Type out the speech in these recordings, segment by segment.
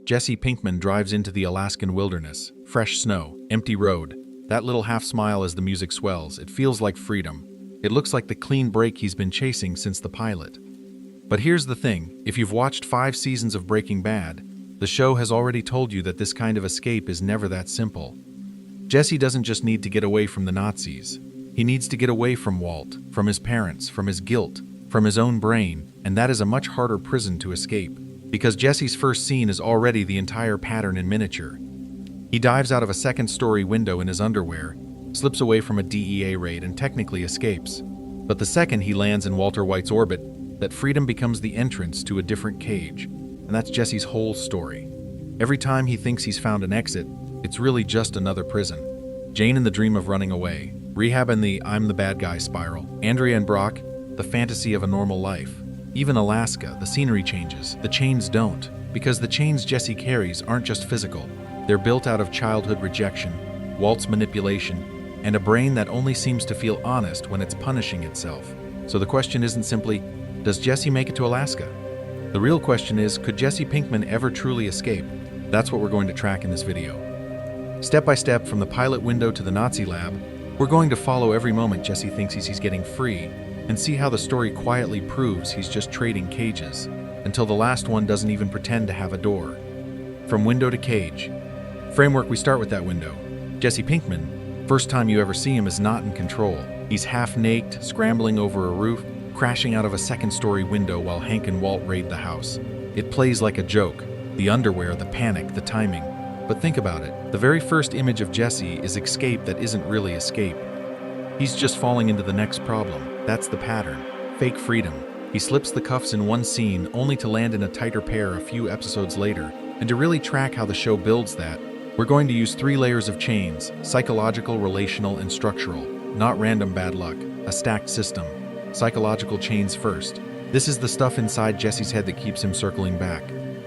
Jesse Pinkman drives into the Alaskan wilderness. Fresh snow, empty road. That little half smile as the music swells. It feels like freedom. It looks like the clean break he's been chasing since the pilot. But here's the thing, if you've watched 5 seasons of Breaking Bad, the show has already told you that this kind of escape is never that simple. Jesse doesn't just need to get away from the Nazis. He needs to get away from Walt, from his parents, from his guilt, from his own brain, and that is a much harder prison to escape. Because Jesse's first scene is already the entire pattern in miniature. He dives out of a second-story window in his underwear, slips away from a DEA raid, and technically escapes. But the second he lands in Walter White's orbit, that freedom becomes the entrance to a different cage. And that's Jesse's whole story. Every time he thinks he's found an exit, it's really just another prison. Jane in the dream of running away, rehab in the I'm the bad guy spiral, Andrea and Brock, the fantasy of a normal life. Even Alaska, the scenery changes, the chains don't, because the chains Jesse carries aren't just physical. They're built out of childhood rejection, Walt's manipulation, and a brain that only seems to feel honest when it's punishing itself. So the question isn't simply, does Jesse make it to Alaska? The real question is, could Jesse Pinkman ever truly escape? That's what we're going to track in this video. Step by step, from the pilot window to the Nazi lab, we're going to follow every moment Jesse thinks he's getting free, and see how the story quietly proves he's just trading cages, until the last one doesn't even pretend to have a door. From window to cage. Framework, we start with that window. Jesse Pinkman, first time you ever see him, is not in control. He's half-naked, scrambling over a roof, crashing out of a second-story window while Hank and Walt raid the house. It plays like a joke. The underwear, the panic, the timing. But think about it. The very first image of Jesse is escape that isn't really escape. He's just falling into the next problem. That's the pattern. Fake freedom. He slips the cuffs in one scene only to land in a tighter pair a few episodes later. And to really track how the show builds that, we're going to use 3 layers of chains: psychological, relational, and structural. Not random bad luck. A stacked system. Psychological chains first. This is the stuff inside Jesse's head that keeps him circling back.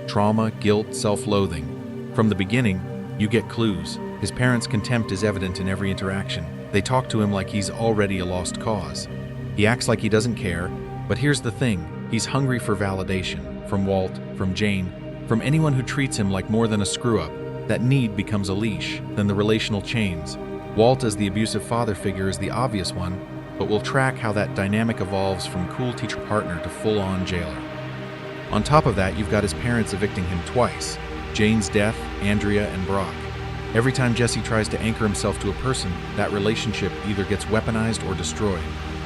Trauma, guilt, self-loathing. From the beginning, you get clues. His parents' contempt is evident in every interaction. They talk to him like he's already a lost cause. He acts like he doesn't care, but here's the thing. He's hungry for validation. From Walt, from Jane, from anyone who treats him like more than a screw-up. That need becomes a leash. Then the relational chains. Walt as the abusive father figure is the obvious one, but we'll track how that dynamic evolves from cool teacher partner to full-on jailer. On top of that, you've got his parents evicting him twice. Jane's death, Andrea, and Brock. Every time Jesse tries to anchor himself to a person, that relationship either gets weaponized or destroyed.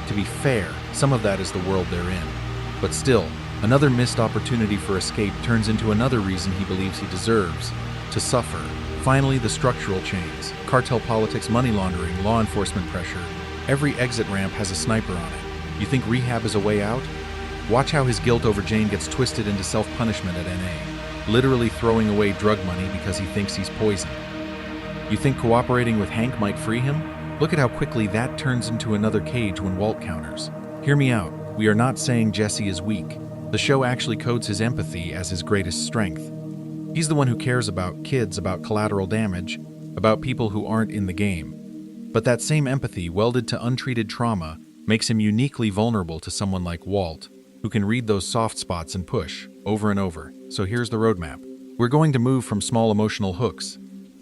To be fair, some of that is the world they're in. But still, another missed opportunity for escape turns into another reason he believes he deserves to suffer. Finally, the structural chains. Cartel politics, money laundering, law enforcement pressure. Every exit ramp has a sniper on it. You think rehab is a way out? Watch how his guilt over Jane gets twisted into self-punishment at NA, literally throwing away drug money because he thinks he's poisoned. You think cooperating with Hank might free him? Look at how quickly that turns into another cage when Walt counters. Hear me out. We are not saying Jesse is weak. The show actually codes his empathy as his greatest strength. He's the one who cares about kids, about collateral damage, about people who aren't in the game. But that same empathy, welded to untreated trauma, makes him uniquely vulnerable to someone like Walt, who can read those soft spots and push, over and over. So here's the roadmap. We're going to move from small emotional hooks.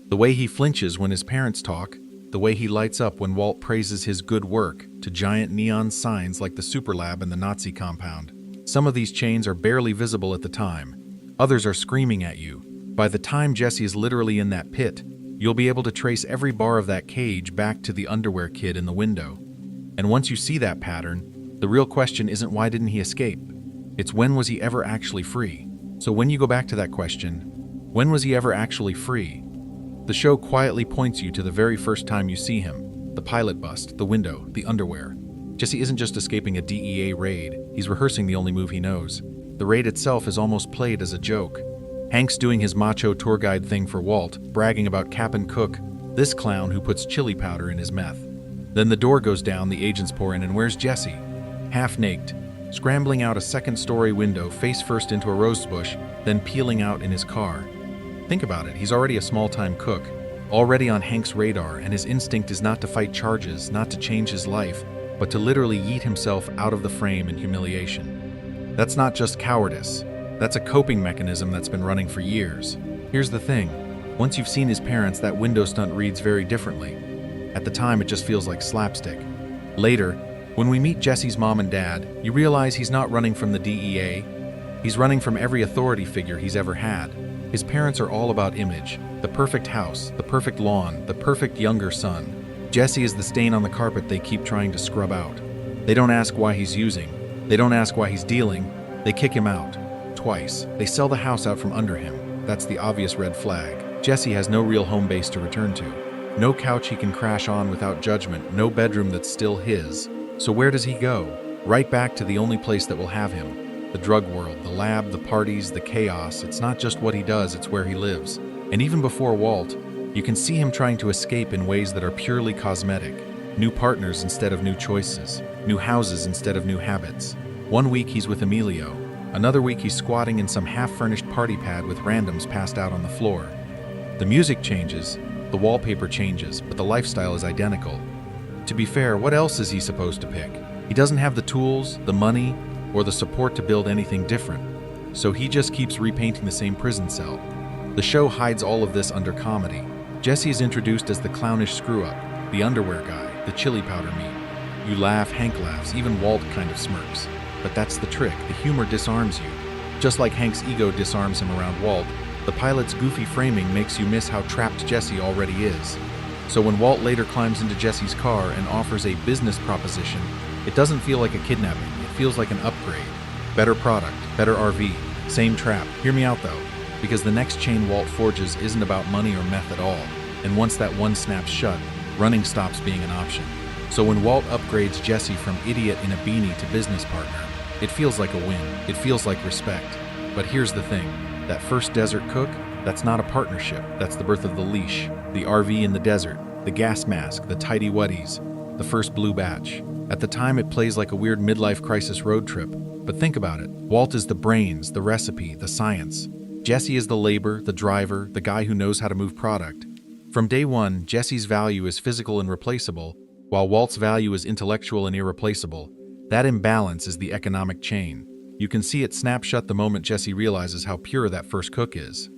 The way he flinches when his parents talk, the way he lights up when Walt praises his good work, to giant neon signs like the Super Lab in the Nazi compound. Some of these chains are barely visible at the time. Others are screaming at you. By the time Jesse is literally in that pit, you'll be able to trace every bar of that cage back to the underwear kid in the window. And once you see that pattern, the real question isn't why didn't he escape? It's when was he ever actually free? So when you go back to that question, when was he ever actually free? The show quietly points you to the very first time you see him. The pilot bust, the window, the underwear. Jesse isn't just escaping a DEA raid, he's rehearsing the only move he knows. The raid itself is almost played as a joke. Hank's doing his macho tour guide thing for Walt, bragging about Cap'n Cook, this clown who puts chili powder in his meth. Then the door goes down, the agents pour in, and where's Jesse? Half-naked, scrambling out a second-story window, face first into a rose bush, then peeling out in his car. Think about it, he's already a small-time cook, already on Hank's radar, and his instinct is not to fight charges, not to change his life, but to literally yeet himself out of the frame in humiliation. That's not just cowardice. That's a coping mechanism that's been running for years. Here's the thing. Once you've seen his parents, that window stunt reads very differently. At the time, it just feels like slapstick. Later, when we meet Jesse's mom and dad, you realize he's not running from the DEA. He's running from every authority figure he's ever had. His parents are all about image, the perfect house, the perfect lawn, the perfect younger son. Jesse is the stain on the carpet they keep trying to scrub out. They don't ask why he's using. They don't ask why he's dealing. They kick him out. Twice. They sell the house out from under him. That's the obvious red flag. Jesse has no real home base to return to. No couch he can crash on without judgment, no bedroom that's still his. So where does he go? Right back to the only place that will have him. The drug world, the lab, the parties, the chaos. It's not just what he does, it's where he lives. And even before Walt, you can see him trying to escape in ways that are purely cosmetic. New partners instead of new choices. New houses instead of new habits. One week he's with Emilio. Another week he's squatting in some half-furnished party pad with randoms passed out on the floor. The music changes, the wallpaper changes, but the lifestyle is identical. To be fair, what else is he supposed to pick? He doesn't have the tools, the money, or the support to build anything different. So he just keeps repainting the same prison cell. The show hides all of this under comedy. Jesse is introduced as the clownish screw-up, the underwear guy, the chili powder meat. You laugh, Hank laughs, even Walt kind of smirks. But that's the trick, the humor disarms you. Just like Hank's ego disarms him around Walt, the pilot's goofy framing makes you miss how trapped Jesse already is. So when Walt later climbs into Jesse's car and offers a business proposition, it doesn't feel like a kidnapping, it feels like an upgrade. Better product, better RV, same trap. Hear me out though, because the next chain Walt forges isn't about money or meth at all, and once that one snaps shut, running stops being an option. So when Walt upgrades Jesse from idiot in a beanie to business partner, it feels like a win, it feels like respect. But here's the thing, that first desert cook, that's not a partnership, that's the birth of the leash, the RV in the desert, the gas mask, the tidy whities, the first blue batch. At the time it plays like a weird midlife crisis road trip, but think about it. Walt is the brains, the recipe, the science. Jesse is the labor, the driver, the guy who knows how to move product. From day one, Jesse's value is physical and replaceable, while Walt's value is intellectual and irreplaceable. That imbalance is the economic chain. You can see it snap shut the moment Jesse realizes how pure that first cook is.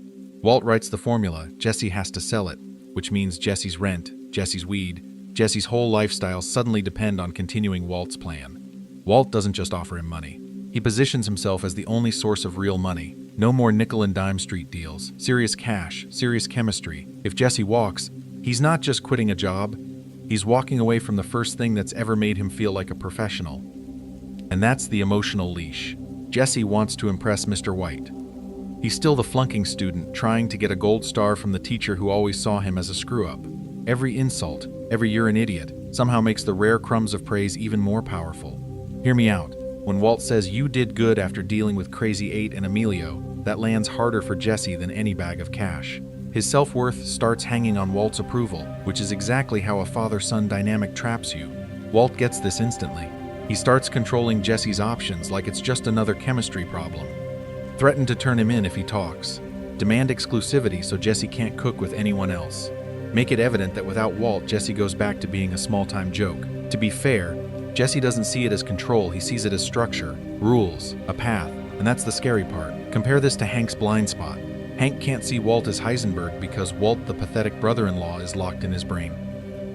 Walt writes the formula, Jesse has to sell it, which means Jesse's rent, Jesse's weed, Jesse's whole lifestyle suddenly depend on continuing Walt's plan. Walt doesn't just offer him money. He positions himself as the only source of real money. No more nickel and dime street deals, serious cash, serious chemistry. If Jesse walks, he's not just quitting a job, he's walking away from the first thing that's ever made him feel like a professional. And that's the emotional leash. Jesse wants to impress Mr. White. He's still the flunking student trying to get a gold star from the teacher who always saw him as a screw-up. Every insult, every "you're an idiot," somehow makes the rare crumbs of praise even more powerful. Hear me out. When Walt says you did good after dealing with Crazy 8 and Emilio, that lands harder for Jesse than any bag of cash. His self-worth starts hanging on Walt's approval, which is exactly how a father-son dynamic traps you. Walt gets this instantly. He starts controlling Jesse's options like it's just another chemistry problem. Threaten to turn him in if he talks. Demand exclusivity so Jesse can't cook with anyone else. Make it evident that without Walt, Jesse goes back to being a small-time joke. To be fair, Jesse doesn't see it as control, he sees it as structure, rules, a path, and that's the scary part. Compare this to Hank's blind spot. Hank can't see Walt as Heisenberg because Walt, the pathetic brother-in-law, is locked in his brain.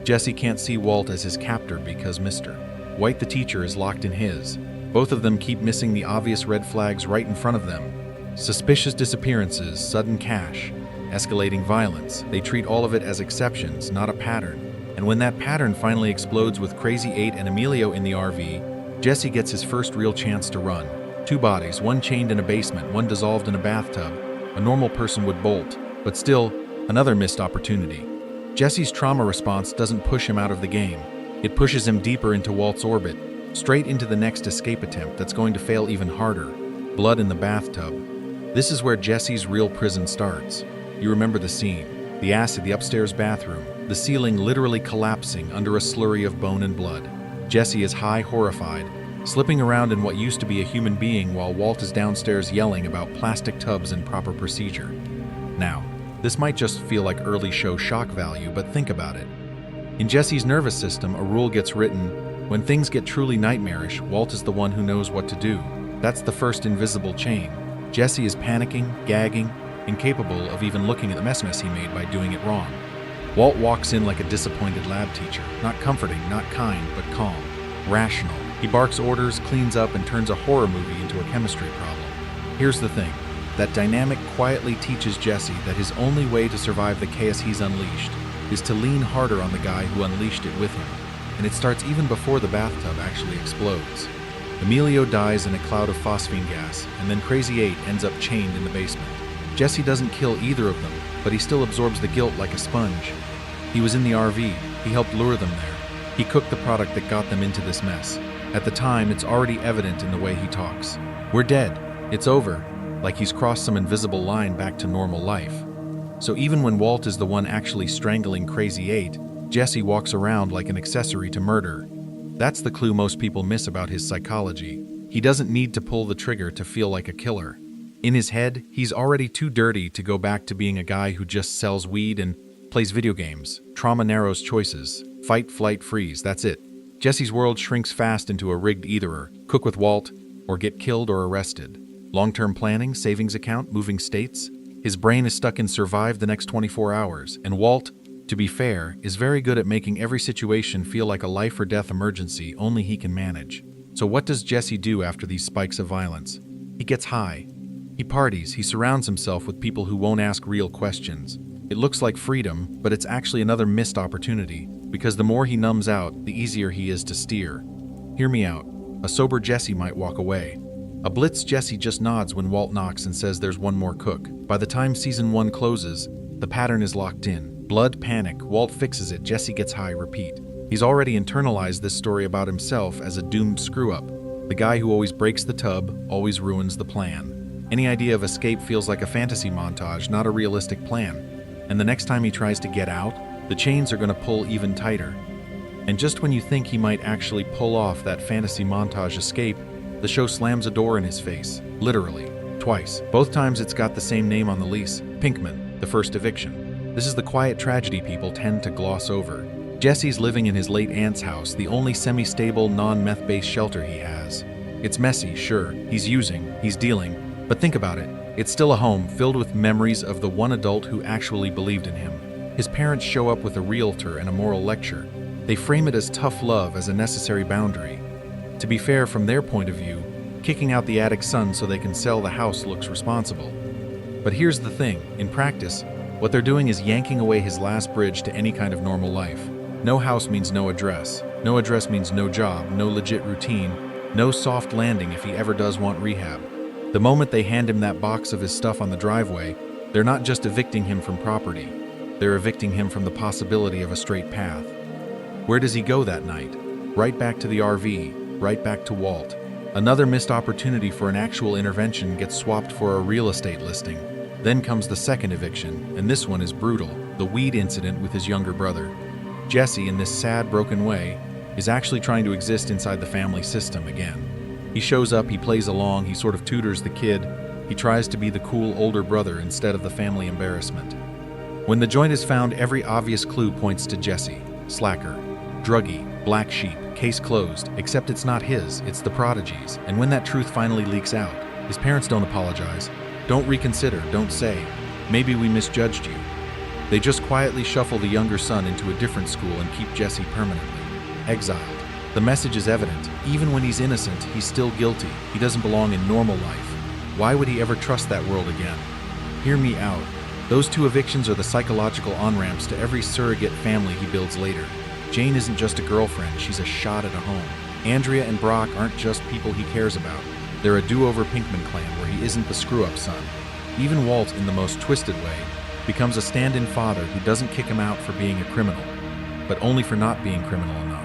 Jesse can't see Walt as his captor because Mr. White, the teacher, is locked in his. Both of them keep missing the obvious red flags right in front of them. Suspicious disappearances, sudden cash, escalating violence. They treat all of it as exceptions, not a pattern. And when that pattern finally explodes with Crazy 8 and Emilio in the RV, Jesse gets his first real chance to run. 2 bodies, one chained in a basement, one dissolved in a bathtub. A normal person would bolt, but still, another missed opportunity. Jesse's trauma response doesn't push him out of the game. It pushes him deeper into Walt's orbit, straight into the next escape attempt that's going to fail even harder. Blood in the bathtub. This is where Jesse's real prison starts. You remember the scene. The acid, the upstairs bathroom, the ceiling literally collapsing under a slurry of bone and blood. Jesse is high, horrified, slipping around in what used to be a human being while Walt is downstairs yelling about plastic tubs and proper procedure. Now, this might just feel like early show shock value, but think about it. In Jesse's nervous system, a rule gets written: when things get truly nightmarish, Walt is the one who knows what to do. That's the first invisible chain. Jesse is panicking, gagging, incapable of even looking at the mess he made by doing it wrong. Walt walks in like a disappointed lab teacher, not comforting, not kind, but calm, rational. He barks orders, cleans up, and turns a horror movie into a chemistry problem. Here's the thing. That dynamic quietly teaches Jesse that his only way to survive the chaos he's unleashed is to lean harder on the guy who unleashed it with him. And it starts even before the bathtub actually explodes. Emilio dies in a cloud of phosphine gas, and then Crazy 8 ends up chained in the basement. Jesse doesn't kill either of them, but he still absorbs the guilt like a sponge. He was in the RV. He helped lure them there. He cooked the product that got them into this mess. At the time, it's already evident in the way he talks. We're dead. It's over. Like he's crossed some invisible line back to normal life. So even when Walt is the one actually strangling Crazy 8, Jesse walks around like an accessory to murder. That's the clue most people miss about his psychology. He doesn't need to pull the trigger to feel like a killer. In his head, he's already too dirty to go back to being a guy who just sells weed and plays video games. Trauma narrows choices. Fight, flight, freeze, that's it. Jesse's world shrinks fast into a rigged etherer. Cook with Walt, or get killed or arrested. Long-term planning, savings account, moving states. His brain is stuck in survive the next 24 hours, and Walt, to be fair, is very good at making every situation feel like a life or death emergency only he can manage. So what does Jesse do after these spikes of violence? He gets high. He parties, he surrounds himself with people who won't ask real questions. It looks like freedom, but it's actually another missed opportunity, because the more he numbs out, the easier he is to steer. Hear me out. A sober Jesse might walk away. A blitz Jesse just nods when Walt knocks and says there's one more cook. By the time season 1 closes, the pattern is locked in. Blood, panic, Walt fixes it, Jesse gets high, repeat. He's already internalized this story about himself as a doomed screw-up. The guy who always breaks the tub, always ruins the plan. Any idea of escape feels like a fantasy montage, not a realistic plan. And the next time he tries to get out, the chains are going to pull even tighter. And just when you think he might actually pull off that fantasy montage escape, the show slams a door in his face, literally, twice. Both times it's got the same name on the lease, Pinkman, the first eviction. This is the quiet tragedy people tend to gloss over. Jesse's living in his late aunt's house, the only semi-stable, non-meth-based shelter he has. It's messy, sure, he's using, he's dealing, but think about it. It's still a home filled with memories of the one adult who actually believed in him. His parents show up with a realtor and a moral lecture. They frame it as tough love, as a necessary boundary. To be fair, from their point of view, kicking out the addict's son so they can sell the house looks responsible. But here's the thing, in practice, what they're doing is yanking away his last bridge to any kind of normal life. No house means no address. No address means no job, no legit routine, no soft landing if he ever does want rehab. The moment they hand him that box of his stuff on the driveway, they're not just evicting him from property, they're evicting him from the possibility of a straight path. Where does he go that night? Right back to the RV, right back to Walt. Another missed opportunity for an actual intervention gets swapped for a real estate listing. Then comes the second eviction, and this one is brutal, the weed incident with his younger brother. Jesse, in this sad, broken way, is actually trying to exist inside the family system again. He shows up, he plays along, he sort of tutors the kid. He tries to be the cool older brother instead of the family embarrassment. When the joint is found, every obvious clue points to Jesse. Slacker, druggie, black sheep, case closed, except it's not his, it's the prodigy's. And when that truth finally leaks out, his parents don't apologize, don't reconsider, don't say, maybe we misjudged you. They just quietly shuffle the younger son into a different school and keep Jesse permanently exiled. The message is evident. Even when he's innocent, he's still guilty. He doesn't belong in normal life. Why would he ever trust that world again? Hear me out. Those two evictions are the psychological on-ramps to every surrogate family he builds later. Jane isn't just a girlfriend, she's a shot at a home. Andrea and Brock aren't just people he cares about. They're a do-over Pinkman clan where he isn't the screw-up son. Even Walt, in the most twisted way, becomes a stand-in father who doesn't kick him out for being a criminal, but only for not being criminal enough.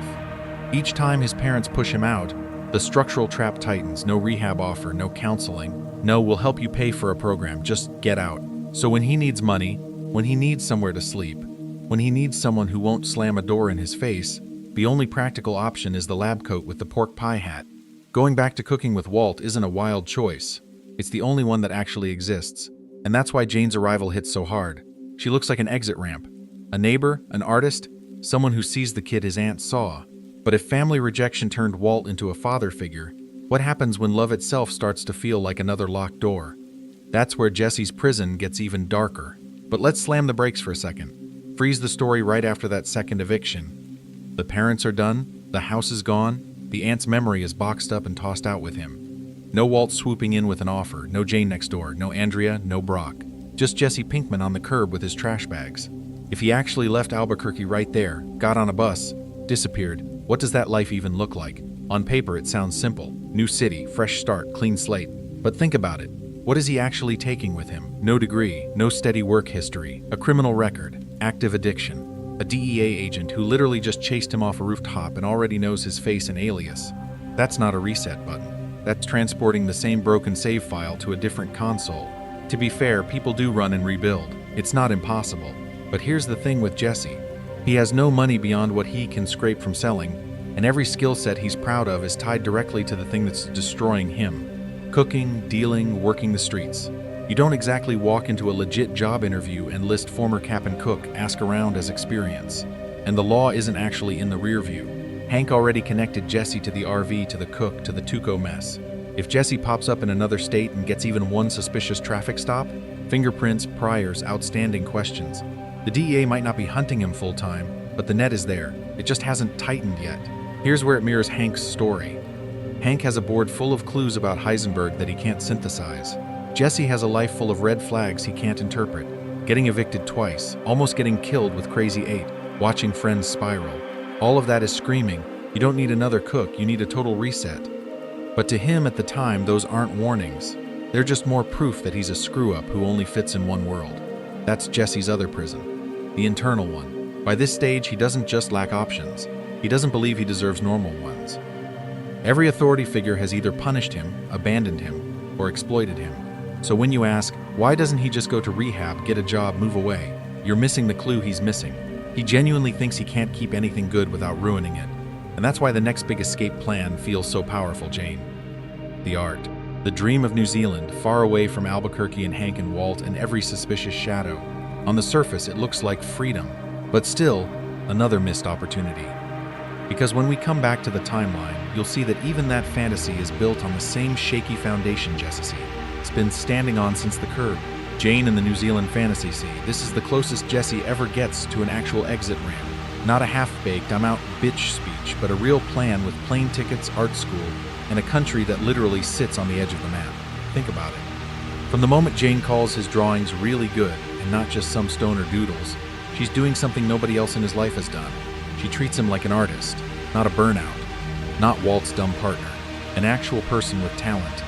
Each time his parents push him out, the structural trap tightens. No rehab offer, no counseling. No, we'll help you pay for a program, just get out. So when he needs money, when he needs somewhere to sleep, when he needs someone who won't slam a door in his face, the only practical option is the lab coat with the pork pie hat. Going back to cooking with Walt isn't a wild choice. It's the only one that actually exists. And that's why Jane's arrival hits so hard. She looks like an exit ramp. A neighbor, an artist, someone who sees the kid his aunt saw. But if family rejection turned Walt into a father figure, what happens when love itself starts to feel like another locked door? That's where Jesse's prison gets even darker. But let's slam the brakes for a second. Freeze the story right after that second eviction. The parents are done, the house is gone, the aunt's memory is boxed up and tossed out with him. No Walt swooping in with an offer, no Jane next door, no Andrea, no Brock. Just Jesse Pinkman on the curb with his trash bags. If he actually left Albuquerque right there, got on a bus, disappeared, what does that life even look like? On paper, it sounds simple. New city, fresh start, clean slate. But think about it. What is he actually taking with him? No degree, no steady work history, a criminal record, active addiction, a DEA agent who literally just chased him off a rooftop and already knows his face and alias. That's not a reset button. That's transporting the same broken save file to a different console. To be fair, people do run and rebuild. It's not impossible. But here's the thing with Jesse. He has no money beyond what he can scrape from selling, and every skill set he's proud of is tied directly to the thing that's destroying him. Cooking, dealing, working the streets. You don't exactly walk into a legit job interview and list former cap and cook, ask around as experience. And the law isn't actually in the rear view. Hank already connected Jesse to the RV, to the cook, to the Tuco mess. If Jesse pops up in another state and gets even one suspicious traffic stop, fingerprints, priors, outstanding questions. The DEA might not be hunting him full-time, but the net is there. It just hasn't tightened yet. Here's where it mirrors Hank's story. Hank has a board full of clues about Heisenberg that he can't synthesize. Jesse has a life full of red flags he can't interpret. Getting evicted twice, almost getting killed with Crazy 8, watching friends spiral. All of that is screaming, you don't need another cook, you need a total reset. But to him at the time, those aren't warnings. They're just more proof that he's a screw-up who only fits in one world. That's Jesse's other prison, the internal one. By this stage, he doesn't just lack options. He doesn't believe he deserves normal ones. Every authority figure has either punished him, abandoned him, or exploited him. So when you ask, why doesn't he just go to rehab, get a job, move away? You're missing the clue he's missing. He genuinely thinks he can't keep anything good without ruining it. And that's why the next big escape plan feels so powerful, Jane. The art. The dream of New Zealand, far away from Albuquerque and Hank and Walt and every suspicious shadow. On the surface, it looks like freedom, but still, another missed opportunity. Because when we come back to the timeline, you'll see that even that fantasy is built on the same shaky foundation Jesse has been standing on since the curb. Jane and the New Zealand fantasy sea. This is the closest Jesse ever gets to an actual exit ramp. Not a half-baked, I'm out bitch speech, but a real plan with plane tickets, art school, and a country that literally sits on the edge of the map. Think about it. From the moment Jane calls his drawings really good, and not just some stoner doodles, she's doing something nobody else in his life has done. She treats him like an artist, not a burnout, not Walt's dumb partner, an actual person with talent.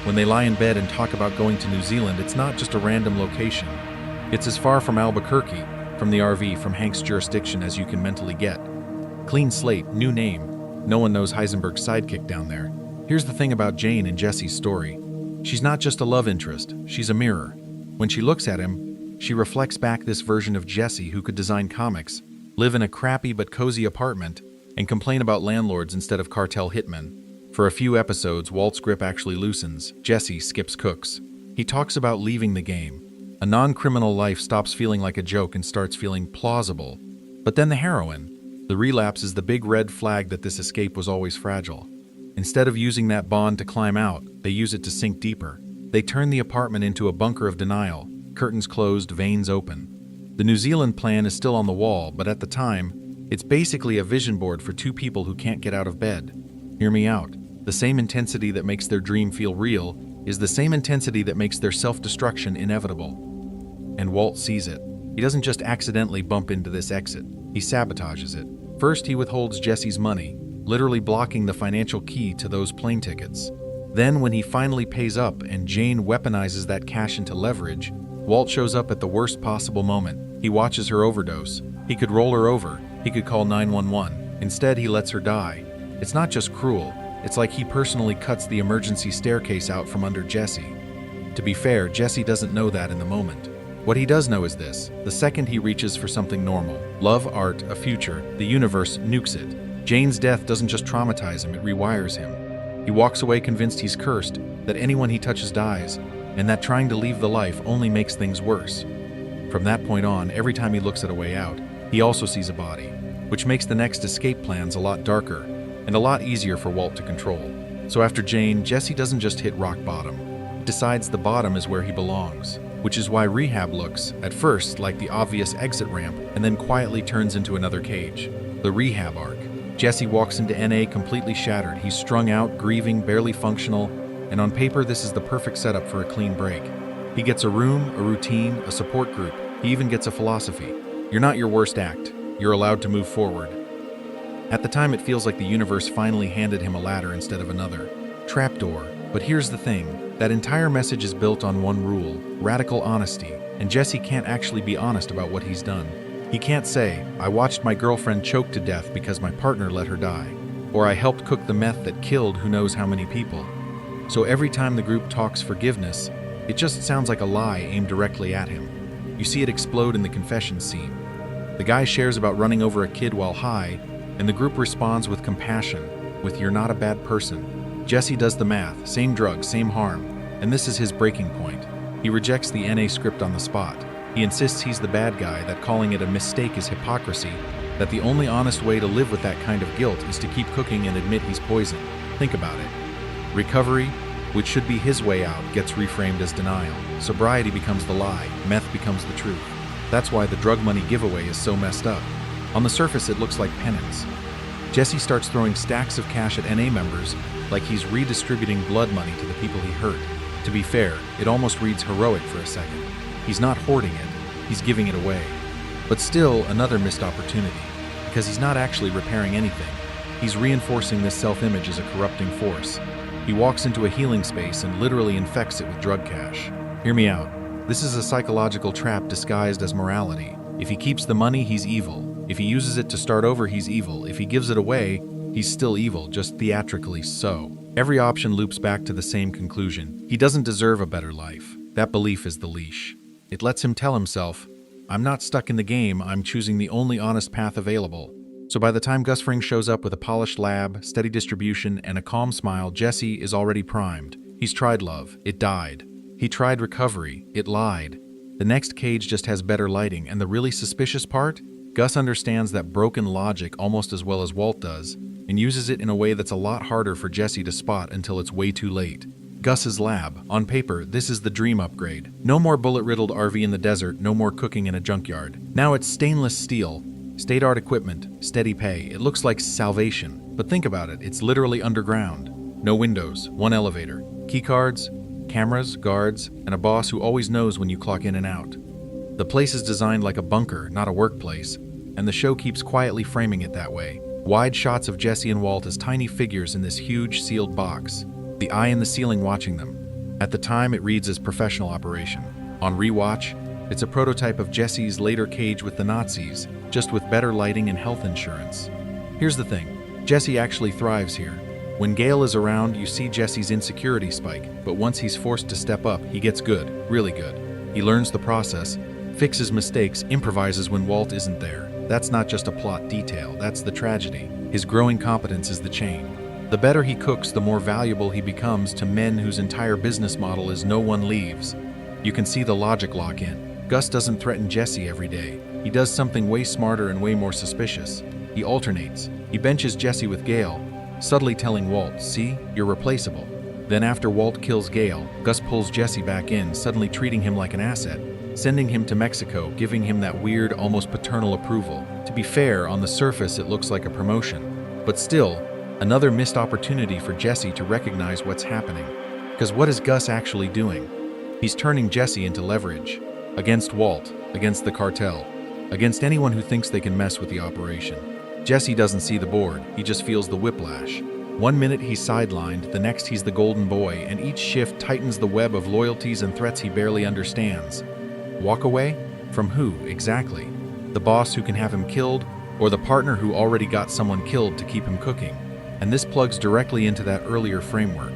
When they lie in bed and talk about going to New Zealand, it's not just a random location. It's as far from Albuquerque, from the RV, from Hank's jurisdiction as you can mentally get. Clean slate, new name. No one knows Heisenberg's sidekick down there. Here's the thing about Jane and Jesse's story. She's not just a love interest, she's a mirror. When she looks at him, she reflects back this version of Jesse who could design comics, live in a crappy but cozy apartment, and complain about landlords instead of cartel hitmen. For a few episodes, Walt's grip actually loosens. Jesse skips cooks. He talks about leaving the game. A non-criminal life stops feeling like a joke and starts feeling plausible. But then the heroin. The relapse is the big red flag that this escape was always fragile. Instead of using that bond to climb out, they use it to sink deeper. They turn the apartment into a bunker of denial, curtains closed, veins open. The New Zealand plan is still on the wall, but at the time, it's basically a vision board for two people who can't get out of bed. Hear me out. The same intensity that makes their dream feel real is the same intensity that makes their self-destruction inevitable. And Walt sees it. He doesn't just accidentally bump into this exit. He sabotages it. First, he withholds Jesse's money, literally blocking the financial key to those plane tickets. Then, when he finally pays up and Jane weaponizes that cash into leverage, Walt shows up at the worst possible moment. He watches her overdose. He could roll her over. He could call 911. Instead, he lets her die. It's not just cruel. It's like he personally cuts the emergency staircase out from under Jesse. To be fair, Jesse doesn't know that in the moment. What he does know is this: the second he reaches for something normal, love, art, a future, the universe nukes it. Jane's death doesn't just traumatize him, it rewires him. He walks away convinced he's cursed, that anyone he touches dies, and that trying to leave the life only makes things worse. From that point on, every time he looks at a way out, he also sees a body, which makes the next escape plans a lot darker and a lot easier for Walt to control. So after Jane, Jesse doesn't just hit rock bottom. decides the bottom is where he belongs, which is why rehab looks, at first, like the obvious exit ramp and then quietly turns into another cage. The rehab arc. Jesse walks into NA completely shattered. He's strung out, grieving, barely functional, and on paper this is the perfect setup for a clean break. He gets a room, a routine, a support group. He even gets a philosophy. You're not your worst act. You're allowed to move forward. At the time, it feels like the universe finally handed him a ladder instead of another. Trapdoor. But here's the thing. That entire message is built on one rule: radical honesty. And Jesse can't actually be honest about what he's done. He can't say, "I watched my girlfriend choke to death because my partner let her die," or "I helped cook the meth that killed who knows how many people." So every time the group talks forgiveness, it just sounds like a lie aimed directly at him. You see it explode in the confession scene. The guy shares about running over a kid while high, and the group responds with compassion, with "You're not a bad person." Jesse does the math, same drugs, same harm, and this is his breaking point. He rejects the NA script on the spot. He insists he's the bad guy, that calling it a mistake is hypocrisy, that the only honest way to live with that kind of guilt is to keep cooking and admit he's poison. Think about it. Recovery, which should be his way out, gets reframed as denial. Sobriety becomes the lie, meth becomes the truth. That's why the drug money giveaway is so messed up. On the surface, it looks like penance. Jesse starts throwing stacks of cash at NA members like he's redistributing blood money to the people he hurt. To be fair, it almost reads heroic for a second. He's not hoarding it, he's giving it away. But still, another missed opportunity, because he's not actually repairing anything. He's reinforcing this self-image as a corrupting force. He walks into a healing space and literally infects it with drug cash. Hear me out. This is a psychological trap disguised as morality. If he keeps the money, he's evil. If he uses it to start over, he's evil. If he gives it away, he's still evil, just theatrically so. Every option loops back to the same conclusion. He doesn't deserve a better life. That belief is the leash. It lets him tell himself, "I'm not stuck in the game, I'm choosing the only honest path available." So by the time Gus Fring shows up with a polished lab, steady distribution, and a calm smile, Jesse is already primed. He's tried love. It died. He tried recovery. It lied. The next cage just has better lighting, and the really suspicious part? Gus understands that broken logic almost as well as Walt does, and uses it in a way that's a lot harder for Jesse to spot until it's way too late. Gus's lab. On paper, this is the dream upgrade. No more bullet-riddled RV in the desert, no more cooking in a junkyard. Now it's stainless steel, state-art equipment, steady pay. It looks like salvation. But think about it, it's literally underground. No windows, one elevator, keycards, cameras, guards, and a boss who always knows when you clock in and out. The place is designed like a bunker, not a workplace, and the show keeps quietly framing it that way. Wide shots of Jesse and Walt as tiny figures in this huge sealed box. The eye in the ceiling watching them. At the time, it reads as professional operation. On rewatch, it's a prototype of Jesse's later cage with the Nazis, just with better lighting and health insurance. Here's the thing, Jesse actually thrives here. When Gale is around, you see Jesse's insecurity spike, but once he's forced to step up, he gets good, really good. He learns the process, fixes mistakes, improvises when Walt isn't there. That's not just a plot detail, that's the tragedy. His growing competence is the chain. The better he cooks, the more valuable he becomes to men whose entire business model is no one leaves. You can see the logic lock in. Gus doesn't threaten Jesse every day. He does something way smarter and way more suspicious. He alternates. He benches Jesse with Gale, subtly telling Walt, "See, you're replaceable." Then after Walt kills Gale, Gus pulls Jesse back in, suddenly treating him like an asset, sending him to Mexico, giving him that weird, almost paternal approval. To be fair, on the surface it looks like a promotion. But still, another missed opportunity for Jesse to recognize what's happening. Because what is Gus actually doing? He's turning Jesse into leverage. Against Walt, against the cartel, against anyone who thinks they can mess with the operation. Jesse doesn't see the board, he just feels the whiplash. One minute he's sidelined, the next he's the golden boy, and each shift tightens the web of loyalties and threats he barely understands. Walk away? From who, exactly? The boss who can have him killed, or the partner who already got someone killed to keep him cooking? And this plugs directly into that earlier framework.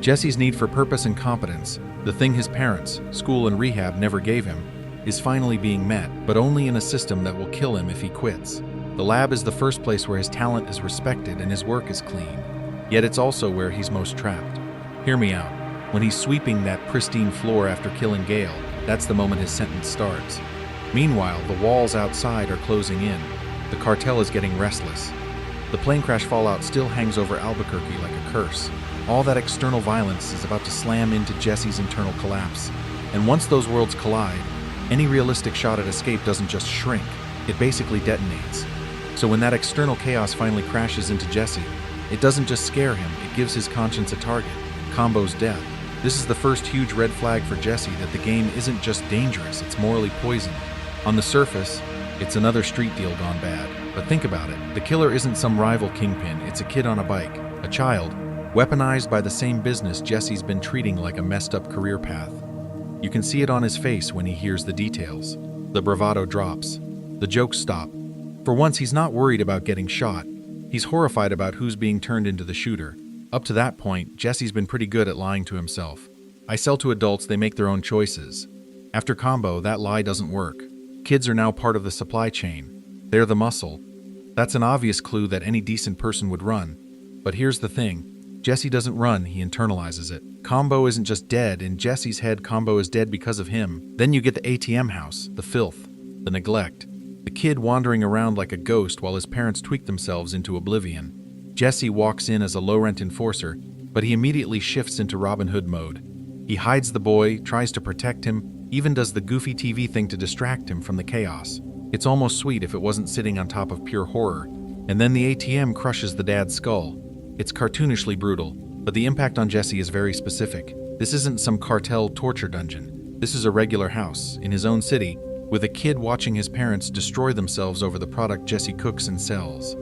Jesse's need for purpose and competence, the thing his parents, school and rehab never gave him, is finally being met, but only in a system that will kill him if he quits. The lab is the first place where his talent is respected and his work is clean. Yet it's also where he's most trapped. Hear me out. When he's sweeping that pristine floor after killing Gale, that's the moment his sentence starts. Meanwhile, the walls outside are closing in. The cartel is getting restless. The plane crash fallout still hangs over Albuquerque like a curse. All that external violence is about to slam into Jesse's internal collapse. And once those worlds collide, any realistic shot at escape doesn't just shrink, it basically detonates. So when that external chaos finally crashes into Jesse, it doesn't just scare him, it gives his conscience a target: Combo's death. This is the first huge red flag for Jesse that the game isn't just dangerous, it's morally poisoned. On the surface, it's another street deal gone bad. But think about it, the killer isn't some rival kingpin, it's a kid on a bike, a child, weaponized by the same business Jesse's been treating like a messed up career path. You can see it on his face when he hears the details. The bravado drops. The jokes stop. For once, he's not worried about getting shot. He's horrified about who's being turned into the shooter. Up to that point, Jesse's been pretty good at lying to himself. I sell to adults, they make their own choices. After Combo, that lie doesn't work. Kids are now part of the supply chain. They're the muscle. That's an obvious clue that any decent person would run. But here's the thing. Jesse doesn't run, he internalizes it. Combo isn't just dead. In Jesse's head, Combo is dead because of him. Then you get the ATM house, the filth, the neglect. The kid wandering around like a ghost while his parents tweak themselves into oblivion. Jesse walks in as a low-rent enforcer, but he immediately shifts into Robin Hood mode. He hides the boy, tries to protect him, even does the goofy TV thing to distract him from the chaos. It's almost sweet if it wasn't sitting on top of pure horror. And then the ATM crushes the dad's skull. It's cartoonishly brutal, but the impact on Jesse is very specific. This isn't some cartel torture dungeon. This is a regular house, in his own city, with a kid watching his parents destroy themselves over the product Jesse cooks and sells.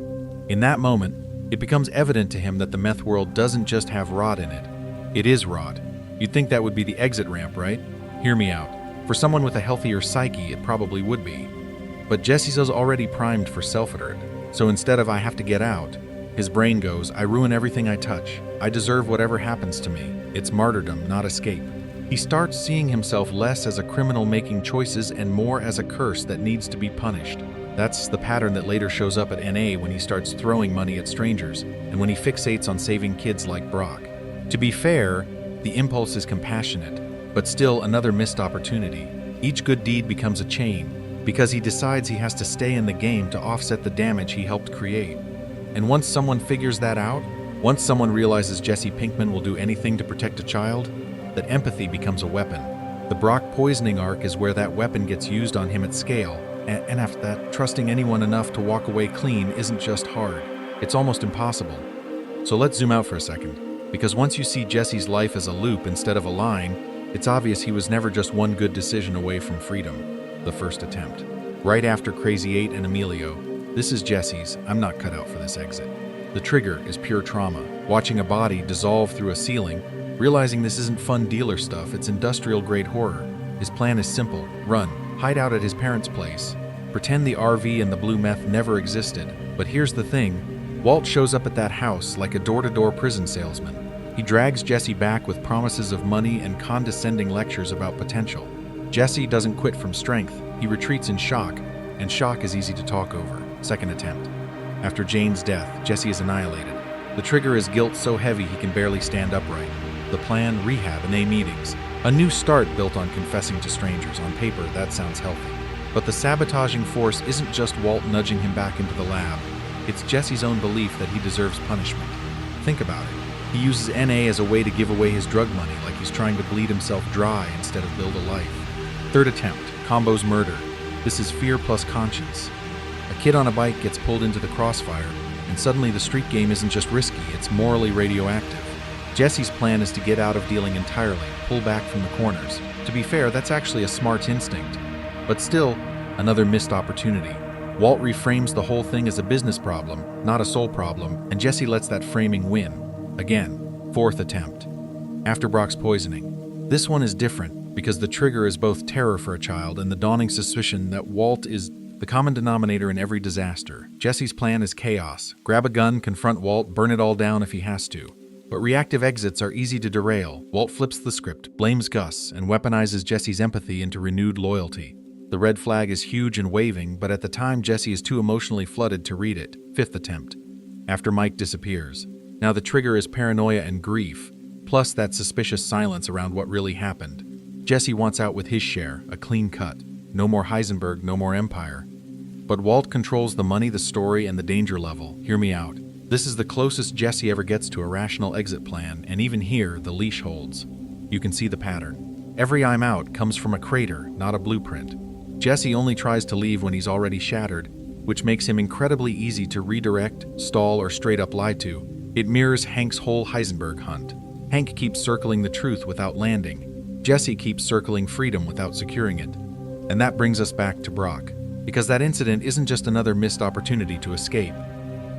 In that moment, it becomes evident to him that the meth world doesn't just have rot in it. It is rot. You'd think that would be the exit ramp, right? Hear me out. For someone with a healthier psyche, it probably would be. But Jesse's already primed for self-hatred. So instead of "I have to get out," his brain goes, "I ruin everything I touch. I deserve whatever happens to me." It's martyrdom, not escape. He starts seeing himself less as a criminal making choices and more as a curse that needs to be punished. That's the pattern that later shows up at NA when he starts throwing money at strangers, and when he fixates on saving kids like Brock. To be fair, the impulse is compassionate, but still another missed opportunity. Each good deed becomes a chain, because he decides he has to stay in the game to offset the damage he helped create. And once someone figures that out, once someone realizes Jesse Pinkman will do anything to protect a child, that empathy becomes a weapon. The Brock poisoning arc is where that weapon gets used on him at scale, and after that, trusting anyone enough to walk away clean isn't just hard, it's almost impossible. So let's zoom out for a second, because once you see Jesse's life as a loop instead of a line, it's obvious he was never just one good decision away from freedom. The first attempt. Right after Crazy 8 and Emilio, this is Jesse's "I'm not cut out for this" exit. The trigger is pure trauma, watching a body dissolve through a ceiling, realizing this isn't fun dealer stuff, it's industrial-grade horror. His plan is simple: run, hide out at his parents' place, pretend the RV and the blue meth never existed. But here's the thing, Walt shows up at that house like a door-to-door prison salesman. He drags Jesse back with promises of money and condescending lectures about potential. Jesse doesn't quit from strength, he retreats in shock, and shock is easy to talk over. Second attempt. After Jane's death, Jesse is annihilated. The trigger is guilt so heavy he can barely stand upright. The plan: rehab and A meetings. A new start built on confessing to strangers. On paper, that sounds healthy. But the sabotaging force isn't just Walt nudging him back into the lab. It's Jesse's own belief that he deserves punishment. Think about it. He uses NA as a way to give away his drug money, like he's trying to bleed himself dry instead of build a life. Third attempt, Combo's murder. This is fear plus conscience. A kid on a bike gets pulled into the crossfire, and suddenly the street game isn't just risky, it's morally radioactive. Jesse's plan is to get out of dealing entirely, pull back from the corners. To be fair, that's actually a smart instinct. But still, another missed opportunity. Walt reframes the whole thing as a business problem, not a soul problem, and Jesse lets that framing win. Again, fourth attempt. After Brock's poisoning. This one is different, because the trigger is both terror for a child and the dawning suspicion that Walt is the common denominator in every disaster. Jesse's plan is chaos. Grab a gun, confront Walt, burn it all down if he has to. But reactive exits are easy to derail. Walt flips the script, blames Gus, and weaponizes Jesse's empathy into renewed loyalty. The red flag is huge and waving, but at the time Jesse is too emotionally flooded to read it. Fifth attempt. After Mike disappears. Now the trigger is paranoia and grief, plus that suspicious silence around what really happened. Jesse wants out with his share, a clean cut. No more Heisenberg, no more Empire. But Walt controls the money, the story, and the danger level. Hear me out. This is the closest Jesse ever gets to a rational exit plan, and even here, the leash holds. You can see the pattern. Every "I'm out" comes from a crater, not a blueprint. Jesse only tries to leave when he's already shattered, which makes him incredibly easy to redirect, stall, or straight up lie to. It mirrors Hank's whole Heisenberg hunt. Hank keeps circling the truth without landing. Jesse keeps circling freedom without securing it. And that brings us back to Brock, because that incident isn't just another missed opportunity to escape.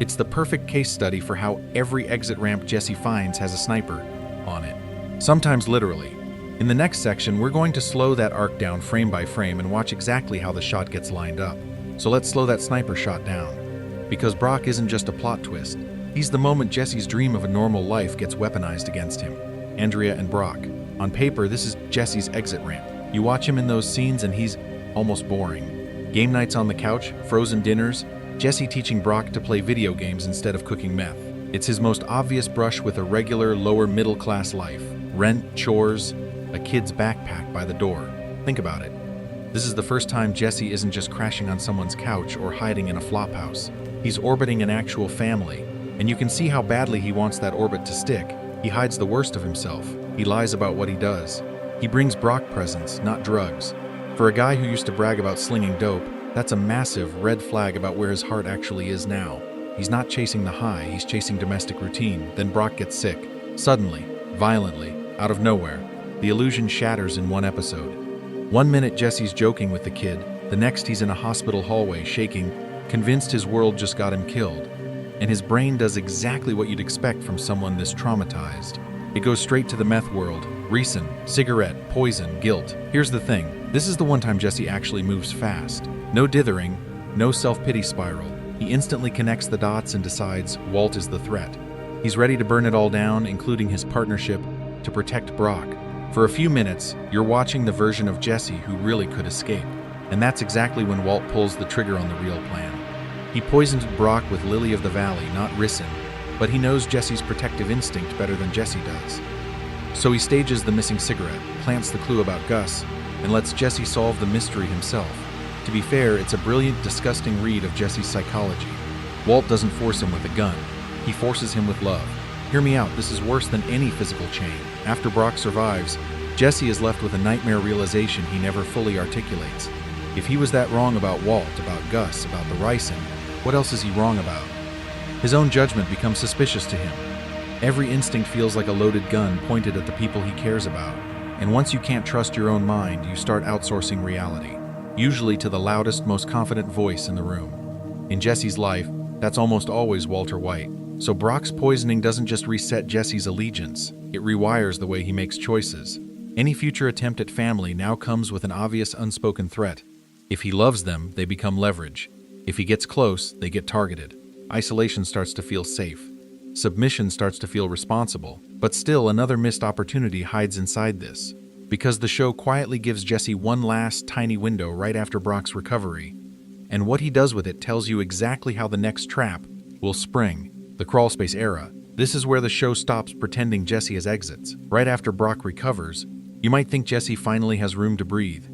It's the perfect case study for how every exit ramp Jesse finds has a sniper on it. Sometimes literally. In the next section, we're going to slow that arc down frame by frame and watch exactly how the shot gets lined up. So let's slow that sniper shot down. Because Brock isn't just a plot twist. He's the moment Jesse's dream of a normal life gets weaponized against him. Andrea and Brock. On paper, this is Jesse's exit ramp. You watch him in those scenes and he's almost boring. Game nights on the couch, frozen dinners, Jesse teaching Brock to play video games instead of cooking meth. It's his most obvious brush with a regular, lower middle class life. Rent, chores, a kid's backpack by the door. Think about it. This is the first time Jesse isn't just crashing on someone's couch or hiding in a flophouse. He's orbiting an actual family, and you can see how badly he wants that orbit to stick. He hides the worst of himself. He lies about what he does. He brings Brock presents, not drugs. For a guy who used to brag about slinging dope, that's a massive red flag about where his heart actually is now. He's not chasing the high, he's chasing domestic routine. Then Brock gets sick. Suddenly, violently, out of nowhere. The illusion shatters in one episode. One minute Jesse's joking with the kid, the next he's in a hospital hallway shaking, convinced his world just got him killed. And his brain does exactly what you'd expect from someone this traumatized. It goes straight to the meth world. Reason, cigarette, poison, guilt. Here's the thing. This is the one time Jesse actually moves fast. No dithering, no self-pity spiral. He instantly connects the dots and decides Walt is the threat. He's ready to burn it all down, including his partnership, to protect Brock. For a few minutes, you're watching the version of Jesse who really could escape. And that's exactly when Walt pulls the trigger on the real plan. He poisons Brock with Lily of the Valley, not Ricin, but he knows Jesse's protective instinct better than Jesse does. So he stages the missing cigarette, plants the clue about Gus, and lets Jesse solve the mystery himself. To be fair, it's a brilliant, disgusting read of Jesse's psychology. Walt doesn't force him with a gun. He forces him with love. Hear me out, this is worse than any physical chain. After Brock survives, Jesse is left with a nightmare realization he never fully articulates. If he was that wrong about Walt, about Gus, about the ricin, what else is he wrong about? His own judgment becomes suspicious to him. Every instinct feels like a loaded gun pointed at the people he cares about. And once you can't trust your own mind, you start outsourcing reality, usually to the loudest, most confident voice in the room. In Jesse's life, that's almost always Walter White. So Brock's poisoning doesn't just reset Jesse's allegiance, it rewires the way he makes choices. Any future attempt at family now comes with an obvious unspoken threat. If he loves them, they become leverage. If he gets close, they get targeted. Isolation starts to feel safe. Submission starts to feel responsible. But still, another missed opportunity hides inside this. Because the show quietly gives Jesse one last tiny window right after Brock's recovery. And what he does with it tells you exactly how the next trap will spring. The crawlspace era. This is where the show stops pretending Jesse has exits. Right after Brock recovers, you might think Jesse finally has room to breathe.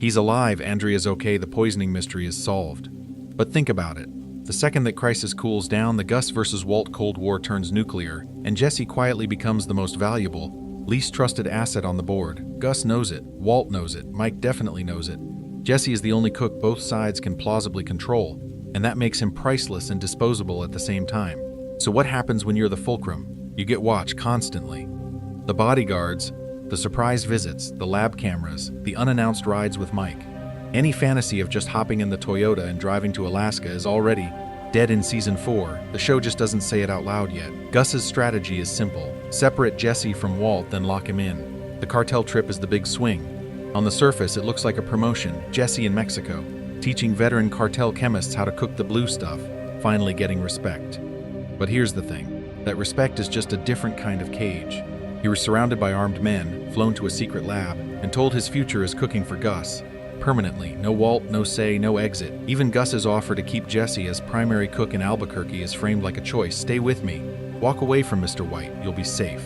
He's alive, Andrea's okay, the poisoning mystery is solved. But think about it. The second that crisis cools down, the Gus versus Walt Cold War turns nuclear, and Jesse quietly becomes the most valuable, least trusted asset on the board. Gus knows it, Walt knows it, Mike definitely knows it. Jesse is the only cook both sides can plausibly control, and that makes him priceless and disposable at the same time. So what happens when you're the fulcrum? You get watched constantly. The bodyguards, the surprise visits, the lab cameras, the unannounced rides with Mike. Any fantasy of just hopping in the Toyota and driving to Alaska is already dead in season 4. The show just doesn't say it out loud yet. Gus's strategy is simple. Separate Jesse from Walt, then lock him in. The cartel trip is the big swing. On the surface, it looks like a promotion. Jesse in Mexico, teaching veteran cartel chemists how to cook the blue stuff, finally getting respect. But here's the thing. That respect is just a different kind of cage. He was surrounded by armed men, flown to a secret lab, and told his future is cooking for Gus. Permanently. No Walt, no say, no exit. Even Gus's offer to keep Jesse as primary cook in Albuquerque is framed like a choice. Stay with me. Walk away from Mr. White. You'll be safe.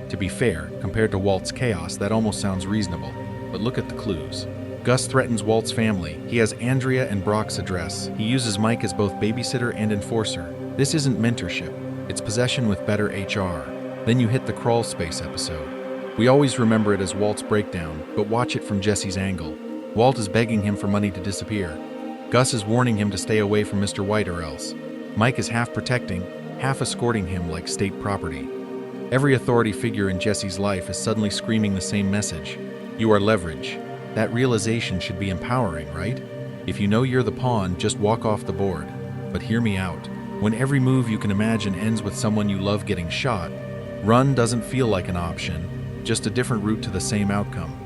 To be fair, compared to Walt's chaos, that almost sounds reasonable. But look at the clues. Gus threatens Walt's family. He has Andrea and Brock's address. He uses Mike as both babysitter and enforcer. This isn't mentorship. It's possession with better HR. Then you hit the crawl space episode. We always remember it as Walt's breakdown, but watch it from Jesse's angle. Walt is begging him for money to disappear. Gus is warning him to stay away from Mr. White or else. Mike is half protecting, half escorting him like state property. Every authority figure in Jesse's life is suddenly screaming the same message. You are leverage. That realization should be empowering, right? If you know you're the pawn, just walk off the board. But hear me out. When every move you can imagine ends with someone you love getting shot, run doesn't feel like an option, just a different route to the same outcome.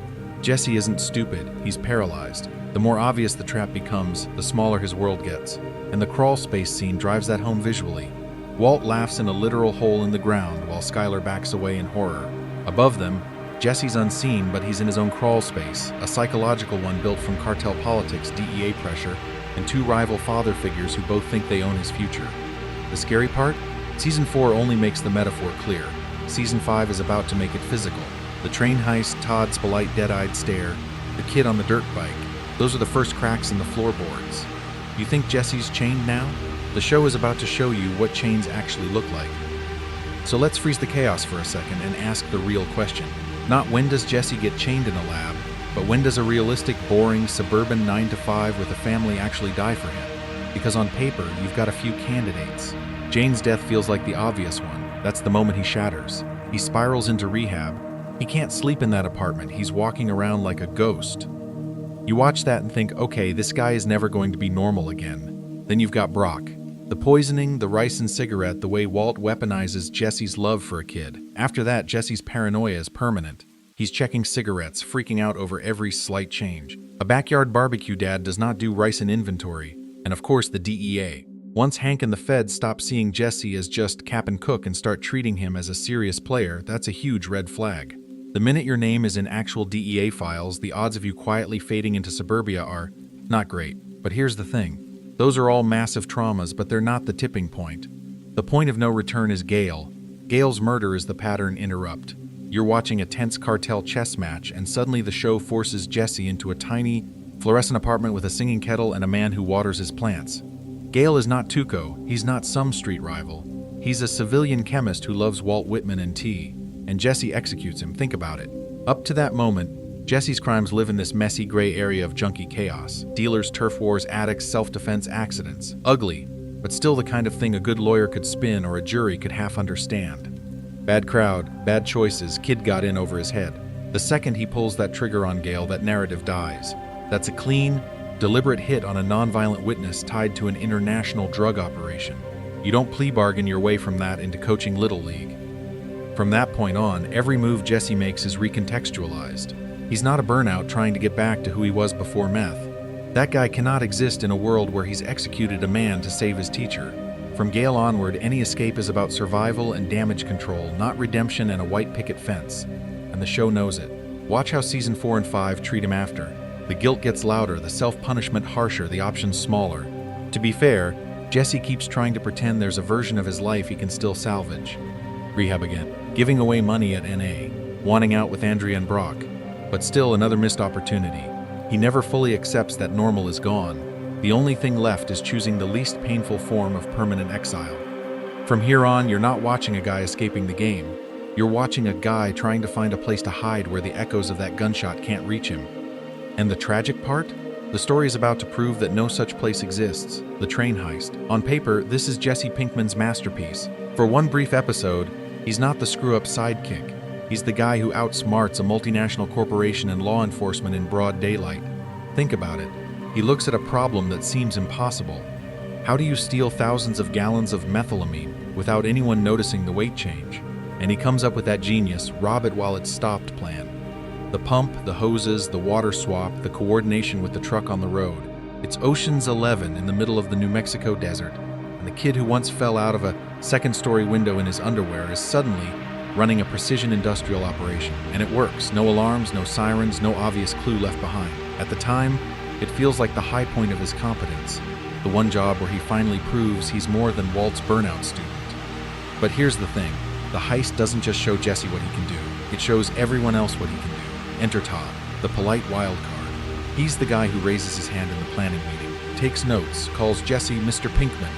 Jesse isn't stupid, he's paralyzed. The more obvious the trap becomes, the smaller his world gets. And the crawl space scene drives that home visually. Walt laughs in a literal hole in the ground while Skylar backs away in horror. Above them, Jesse's unseen, but he's in his own crawl space, a psychological one built from cartel politics, DEA pressure, and two rival father figures who both think they own his future. The scary part? Season 4 only makes the metaphor clear. Season 5 is about to make it physical. The train heist, Todd's polite dead-eyed stare, the kid on the dirt bike. Those are the first cracks in the floorboards. You think Jesse's chained now? The show is about to show you what chains actually look like. So let's freeze the chaos for a second and ask the real question. Not when does Jesse get chained in a lab, but when does a realistic, boring, suburban 9-to-5 with a family actually die for him? Because on paper, you've got a few candidates. Jane's death feels like the obvious one. That's the moment he shatters. He spirals into rehab. He can't sleep in that apartment. He's walking around like a ghost. You watch that and think, okay, this guy is never going to be normal again. Then you've got Brock. The poisoning, the rice and cigarette, the way Walt weaponizes Jesse's love for a kid. After that, Jesse's paranoia is permanent. He's checking cigarettes, freaking out over every slight change. A backyard barbecue dad does not do rice in inventory. And of course, the DEA. Once Hank and the feds stop seeing Jesse as just Cap'n Cook and start treating him as a serious player, that's a huge red flag. The minute your name is in actual DEA files, the odds of you quietly fading into suburbia are not great. But here's the thing. Those are all massive traumas, but they're not the tipping point. The point of no return is Gale. Gale's murder is the pattern interrupt. You're watching a tense cartel chess match, and suddenly the show forces Jesse into a tiny, fluorescent apartment with a singing kettle and a man who waters his plants. Gale is not Tuco. He's not some street rival. He's a civilian chemist who loves Walt Whitman and tea. And Jesse executes him. Think about it. Up to that moment, Jesse's crimes live in this messy gray area of junkie chaos. Dealers, turf wars, addicts, self-defense, accidents. Ugly, but still the kind of thing a good lawyer could spin or a jury could half understand. Bad crowd, bad choices, kid got in over his head. The second he pulls that trigger on Gale, that narrative dies. That's a clean, deliberate hit on a nonviolent witness tied to an international drug operation. You don't plea bargain your way from that into coaching Little League. From that point on, every move Jesse makes is recontextualized. He's not a burnout trying to get back to who he was before meth. That guy cannot exist in a world where he's executed a man to save his teacher. From Gale onward, any escape is about survival and damage control, not redemption and a white picket fence. And the show knows it. Watch how season 4 and 5 treat him after. The guilt gets louder, the self-punishment harsher, the options smaller. To be fair, Jesse keeps trying to pretend there's a version of his life he can still salvage. Rehab again. Giving away money at NA. Wanting out with Andrea and Brock. But still another missed opportunity. He never fully accepts that normal is gone. The only thing left is choosing the least painful form of permanent exile. From here on, you're not watching a guy escaping the game. You're watching a guy trying to find a place to hide where the echoes of that gunshot can't reach him. And the tragic part? The story is about to prove that no such place exists. The train heist. On paper, this is Jesse Pinkman's masterpiece. For one brief episode, he's not the screw-up sidekick. He's the guy who outsmarts a multinational corporation and law enforcement in broad daylight. Think about it. He looks at a problem that seems impossible. How do you steal thousands of gallons of methylamine without anyone noticing the weight change? And he comes up with that genius, rob it while it's stopped plan. The pump, the hoses, the water swap, the coordination with the truck on the road. It's Ocean's 11 in the middle of the New Mexico desert, and the kid who once fell out of a second-story window in his underwear is suddenly running a precision industrial operation. And it works. No alarms, no sirens, no obvious clue left behind. At the time, it feels like the high point of his competence, the one job where he finally proves he's more than Walt's burnout student. But here's the thing. The heist doesn't just show Jesse what he can do. It shows everyone else what he can do. Enter Todd, the polite wild card. He's the guy who raises his hand in the planning meeting, takes notes, calls Jesse Mr. Pinkman,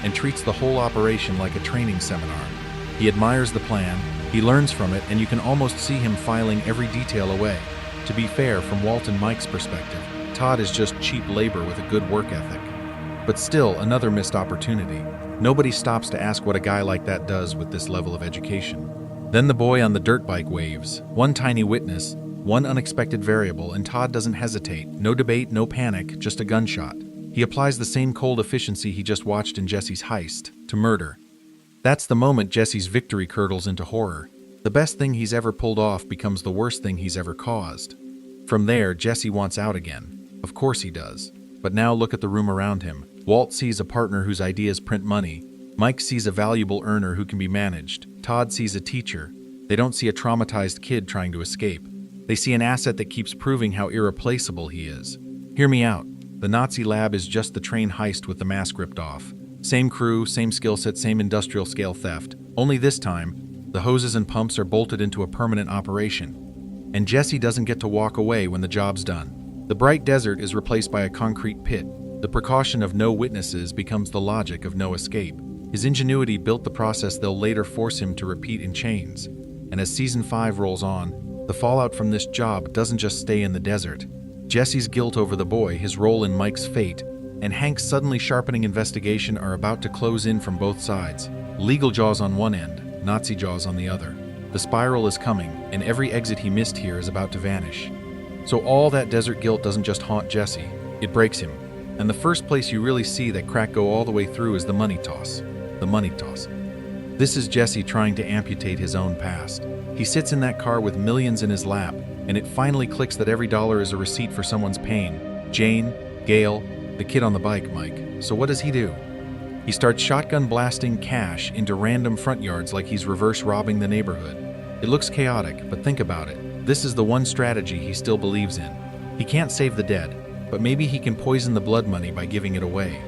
and treats the whole operation like a training seminar. He admires the plan, he learns from it, and you can almost see him filing every detail away. To be fair, from Walt and Mike's perspective, Todd is just cheap labor with a good work ethic. But still, another missed opportunity. Nobody stops to ask what a guy like that does with this level of education. Then the boy on the dirt bike waves. One tiny witness, one unexpected variable, and Todd doesn't hesitate. No debate, no panic, just a gunshot. He applies the same cold efficiency he just watched in Jesse's heist, to murder. That's the moment Jesse's victory curdles into horror. The best thing he's ever pulled off becomes the worst thing he's ever caused. From there, Jesse wants out again. Of course he does. But now look at the room around him. Walt sees a partner whose ideas print money. Mike sees a valuable earner who can be managed. Todd sees a teacher. They don't see a traumatized kid trying to escape. They see an asset that keeps proving how irreplaceable he is. Hear me out. The Nazi lab is just the train heist with the mask ripped off. Same crew, same skill set, same industrial scale theft. Only this time, the hoses and pumps are bolted into a permanent operation. And Jesse doesn't get to walk away when the job's done. The bright desert is replaced by a concrete pit. The precaution of no witnesses becomes the logic of no escape. His ingenuity built the process they'll later force him to repeat in chains. And as Season 5 rolls on, the fallout from this job doesn't just stay in the desert. Jesse's guilt over the boy, his role in Mike's fate, and Hank's suddenly sharpening investigation are about to close in from both sides. Legal jaws on one end, Nazi jaws on the other. The spiral is coming, and every exit he missed here is about to vanish. So all that desert guilt doesn't just haunt Jesse, it breaks him. And the first place you really see that crack go all the way through is the money toss. The money toss. This is Jesse trying to amputate his own past. He sits in that car with millions in his lap, and it finally clicks that every dollar is a receipt for someone's pain. Jane, Gail, the kid on the bike, Mike. So what does he do? He starts shotgun blasting cash into random front yards like he's reverse robbing the neighborhood. It looks chaotic, but think about it. This is the one strategy he still believes in. He can't save the dead, but maybe he can poison the blood money by giving it away.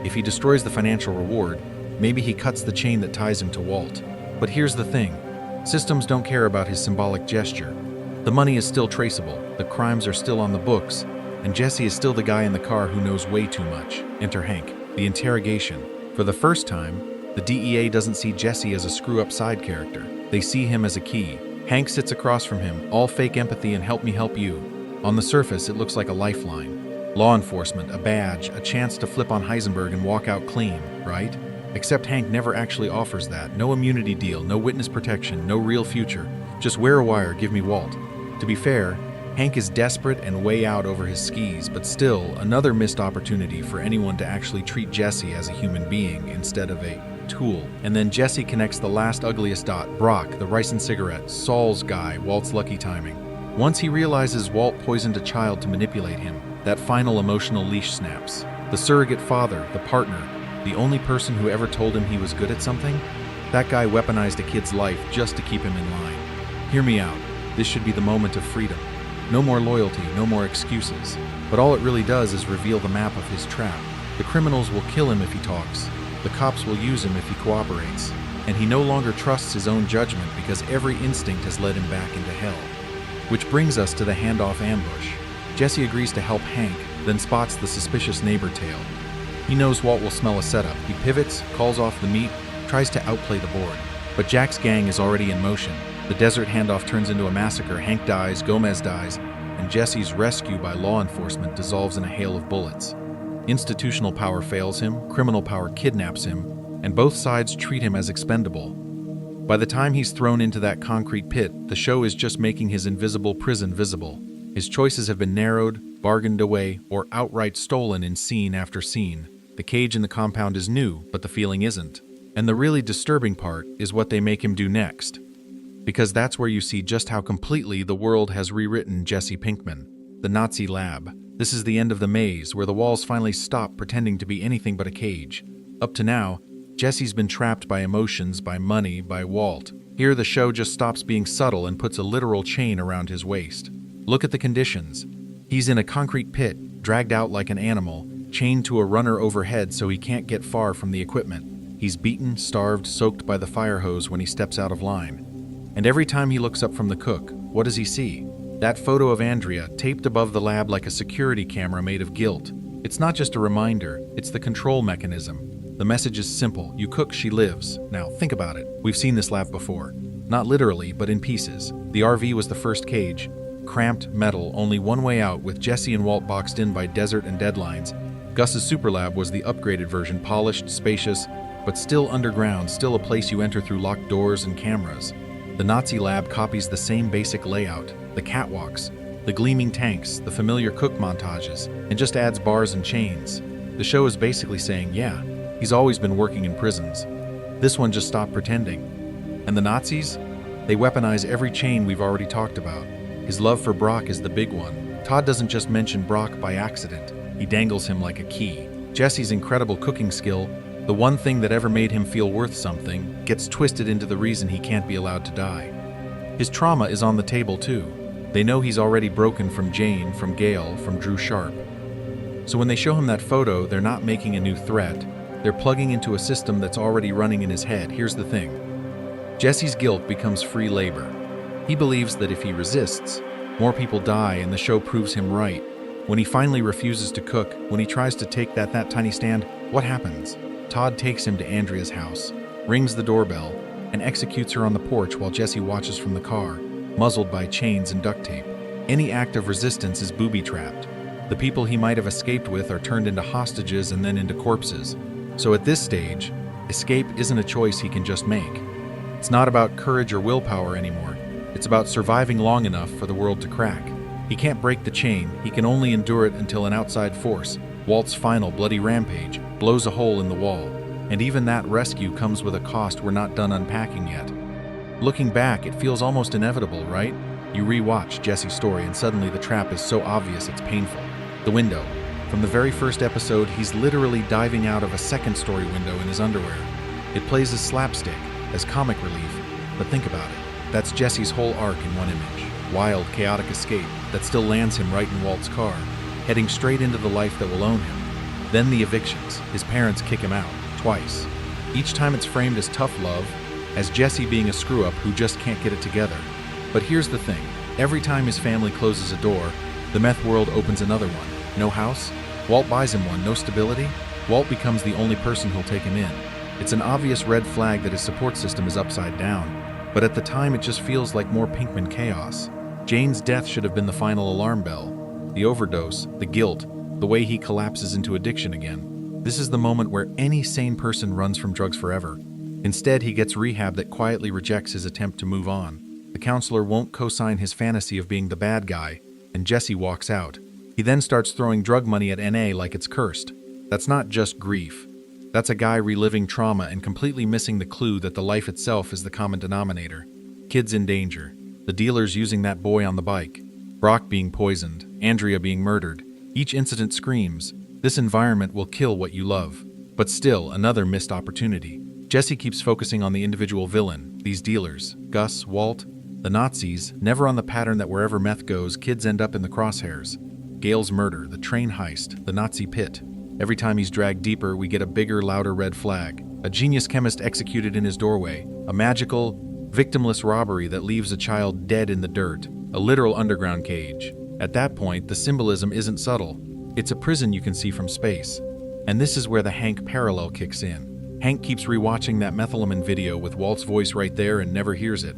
If he destroys the financial reward, maybe he cuts the chain that ties him to Walt. But here's the thing. Systems don't care about his symbolic gesture. The money is still traceable, the crimes are still on the books, and Jesse is still the guy in the car who knows way too much. Enter Hank. The interrogation. For the first time, the DEA doesn't see Jesse as a screw-up side character. They see him as a key. Hank sits across from him, all fake empathy and help me help you. On the surface, it looks like a lifeline. Law enforcement, a badge, a chance to flip on Heisenberg and walk out clean, right? Except Hank never actually offers that. No immunity deal, no witness protection, no real future. Just wear a wire, give me Walt. To be fair, Hank is desperate and way out over his skis, but still, another missed opportunity for anyone to actually treat Jesse as a human being instead of a tool. And then Jesse connects the last ugliest dot, Brock, the rice and cigarettes, Saul's guy, Walt's lucky timing. Once he realizes Walt poisoned a child to manipulate him, that final emotional leash snaps. The surrogate father, the partner, the only person who ever told him he was good at something? That guy weaponized a kid's life just to keep him in line. Hear me out. This should be the moment of freedom. No more loyalty, no more excuses. But all it really does is reveal the map of his trap. The criminals will kill him if he talks. The cops will use him if he cooperates. And he no longer trusts his own judgment because every instinct has led him back into hell. Which brings us to the handoff ambush. Jesse agrees to help Hank, then spots the suspicious neighbor tail. He knows Walt will smell a setup. He pivots, calls off the meat, tries to outplay the board. But Jack's gang is already in motion. The desert handoff turns into a massacre. Hank dies, Gomez dies, and Jesse's rescue by law enforcement dissolves in a hail of bullets. Institutional power fails him, criminal power kidnaps him, and both sides treat him as expendable. By the time he's thrown into that concrete pit, the show is just making his invisible prison visible. His choices have been narrowed, bargained away, or outright stolen in scene after scene. The cage in the compound is new, but the feeling isn't. And the really disturbing part is what they make him do next. Because that's where you see just how completely the world has rewritten Jesse Pinkman. The Nazi lab. This is the end of the maze, where the walls finally stop pretending to be anything but a cage. Up to now, Jesse's been trapped by emotions, by money, by Walt. Here the show just stops being subtle and puts a literal chain around his waist. Look at the conditions. He's in a concrete pit, dragged out like an animal, chained to a runner overhead so he can't get far from the equipment. He's beaten, starved, soaked by the fire hose when he steps out of line. And every time he looks up from the cook, what does he see? That photo of Andrea, taped above the lab like a security camera made of guilt. It's not just a reminder, it's the control mechanism. The message is simple: you cook, she lives. Now, think about it. We've seen this lab before. Not literally, but in pieces. The RV was the first cage. Cramped, metal, only one way out, with Jesse and Walt boxed in by desert and deadlines. Gus's Superlab was the upgraded version, polished, spacious, but still underground, still a place you enter through locked doors and cameras. The Nazi lab copies the same basic layout, the catwalks, the gleaming tanks, the familiar cook montages, and just adds bars and chains. The show is basically saying, yeah, he's always been working in prisons. This one just stopped pretending. And the Nazis? They weaponize every chain we've already talked about. His love for Brock is the big one. Todd doesn't just mention Brock by accident. He dangles him like a key. Jesse's incredible cooking skill, the one thing that ever made him feel worth something, gets twisted into the reason he can't be allowed to die. His trauma is on the table too. They know he's already broken from Jane, from Gail, from Drew Sharp. So when they show him that photo, they're not making a new threat. They're plugging into a system that's already running in his head. Here's the thing. Jesse's guilt becomes free labor. He believes that if he resists, more people die, and the show proves him right. When he finally refuses to cook, when he tries to take that tiny stand, what happens? Todd takes him to Andrea's house, rings the doorbell, and executes her on the porch while Jesse watches from the car, muzzled by chains and duct tape. Any act of resistance is booby-trapped. The people he might have escaped with are turned into hostages and then into corpses. So at this stage, escape isn't a choice he can just make. It's not about courage or willpower anymore. It's about surviving long enough for the world to crack. He can't break the chain, he can only endure it until an outside force, Walt's final bloody rampage, blows a hole in the wall. And even that rescue comes with a cost we're not done unpacking yet. Looking back, it feels almost inevitable, right? You re-watch Jesse's story and suddenly the trap is so obvious it's painful. The window. From the very first episode, he's literally diving out of a second-story window in his underwear. It plays as slapstick, as comic relief, but think about it. That's Jesse's whole arc in one image. Wild, chaotic escape that still lands him right in Walt's car, heading straight into the life that will own him. Then the evictions. His parents kick him out, twice. Each time it's framed as tough love, as Jesse being a screw-up who just can't get it together. But here's the thing. Every time his family closes a door, the meth world opens another one. No house? Walt buys him one. No stability? Walt becomes the only person who'll take him in. It's an obvious red flag that his support system is upside down. But at the time, it just feels like more Pinkman chaos. Jane's death should have been the final alarm bell. The overdose, the guilt, the way he collapses into addiction again. This is the moment where any sane person runs from drugs forever. Instead, he gets rehab that quietly rejects his attempt to move on. The counselor won't co-sign his fantasy of being the bad guy, and Jesse walks out. He then starts throwing drug money at NA like it's cursed. That's not just grief. That's a guy reliving trauma and completely missing the clue that the life itself is the common denominator. Kids in danger. The dealers using that boy on the bike. Brock being poisoned. Andrea being murdered. Each incident screams, this environment will kill what you love. But still, another missed opportunity. Jesse keeps focusing on the individual villain, these dealers, Gus, Walt, the Nazis, never on the pattern that wherever meth goes, kids end up in the crosshairs. Gail's murder, the train heist, the Nazi pit. Every time he's dragged deeper, we get a bigger, louder red flag. A genius chemist executed in his doorway. A magical, victimless robbery that leaves a child dead in the dirt. A literal underground cage. At that point, the symbolism isn't subtle. It's a prison you can see from space. And this is where the Hank parallel kicks in. Hank keeps rewatching that methylamine video with Walt's voice right there and never hears it.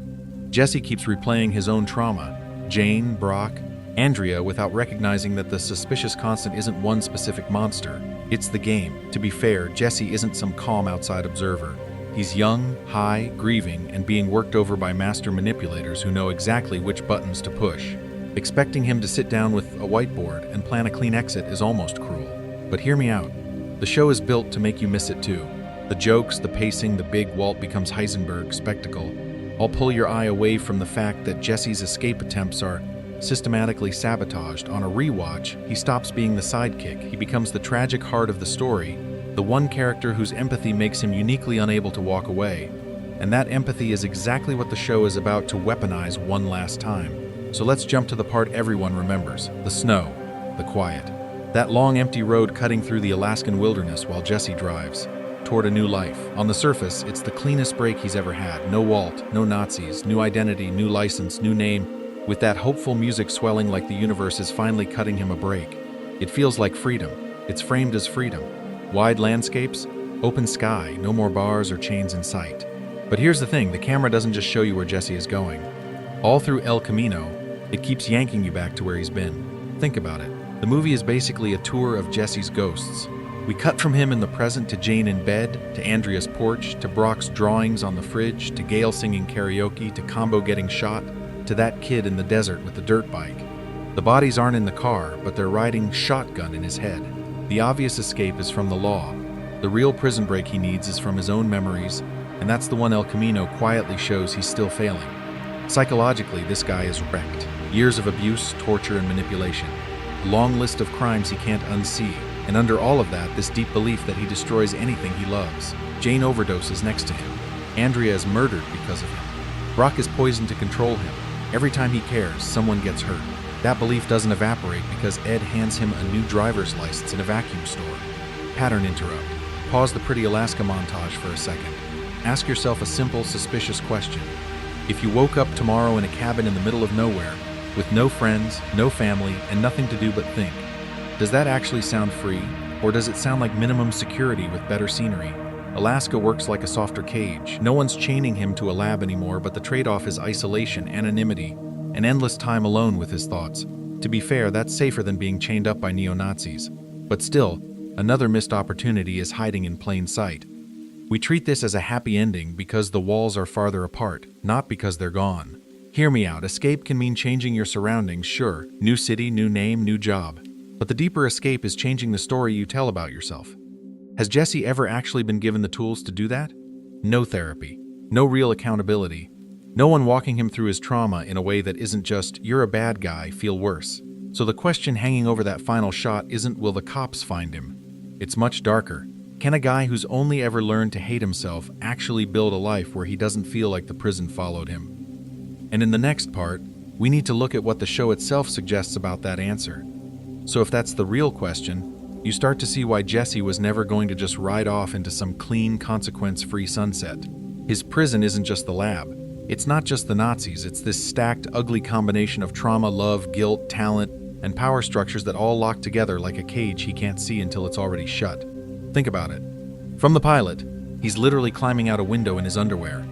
Jesse keeps replaying his own trauma. Jane, Brock, Andrea, without recognizing that the suspicious constant isn't one specific monster. It's the game. To be fair, Jesse isn't some calm outside observer. He's young, high, grieving, and being worked over by master manipulators who know exactly which buttons to push. Expecting him to sit down with a whiteboard and plan a clean exit is almost cruel. But hear me out. The show is built to make you miss it too. The jokes, the pacing, the big Walt becomes Heisenberg spectacle all pull your eye away from the fact that Jesse's escape attempts are systematically sabotaged. On a rewatch, he stops being the sidekick. He becomes the tragic heart of the story, the one character whose empathy makes him uniquely unable to walk away. And that empathy is exactly what the show is about to weaponize one last time. So let's jump to the part everyone remembers, the snow, the quiet. That long empty road cutting through the Alaskan wilderness while Jesse drives toward a new life. On the surface, it's the cleanest break he's ever had. No Walt, no Nazis, new identity, new license, new name. With that hopeful music swelling like the universe is finally cutting him a break. It feels like freedom. It's framed as freedom. Wide landscapes, Open sky, no more bars or chains in sight. But here's the thing, the camera doesn't just show you where Jesse is going. All through El Camino, it keeps yanking you back to where he's been. Think about it. The movie is basically a tour of Jesse's ghosts. We cut from him in the present to Jane in bed, to Andrea's porch, to Brock's drawings on the fridge, to Gail singing karaoke, to Combo getting shot, to that kid in the desert with the dirt bike. The bodies aren't in the car, but they're riding shotgun in his head. The obvious escape is from the law. The real prison break he needs is from his own memories, and that's the one El Camino quietly shows he's still failing. Psychologically, this guy is wrecked. Years of abuse, torture, and manipulation. A long list of crimes he can't unsee. And under all of that, this deep belief that he destroys anything he loves. Jane overdoses next to him. Andrea is murdered because of him. Brock is poisoned to control him. Every time he cares, someone gets hurt. That belief doesn't evaporate because Ed hands him a new driver's license in a vacuum store. Pattern interrupt. Pause the pretty Alaska montage for a second. Ask yourself a simple, suspicious question. If you woke up tomorrow in a cabin in the middle of nowhere, with no friends, no family, and nothing to do but think, does that actually sound free, or does it sound like minimum security with better scenery? Alaska works like a softer cage. No one's chaining him to a lab anymore, but the trade-off is isolation, anonymity, and endless time alone with his thoughts. To be fair, that's safer than being chained up by neo-Nazis. But still, another missed opportunity is hiding in plain sight. We treat this as a happy ending because the walls are farther apart, not because they're gone. Hear me out, escape can mean changing your surroundings, sure. New city, new name, new job. But the deeper escape is changing the story you tell about yourself. Has Jesse ever actually been given the tools to do that? No therapy, no real accountability, no one walking him through his trauma in a way that isn't just, you're a bad guy, feel worse. So the question hanging over that final shot isn't, will the cops find him? It's much darker. Can a guy who's only ever learned to hate himself actually build a life where he doesn't feel like the prison followed him? And in the next part, we need to look at what the show itself suggests about that answer. So if that's the real question, you start to see why Jesse was never going to just ride off into some clean, consequence-free sunset. His prison isn't just the lab. It's not just the Nazis, it's this stacked, ugly combination of trauma, love, guilt, talent, and power structures that all lock together like a cage he can't see until it's already shut. Think about it. From the pilot, he's literally climbing out a window in his underwear.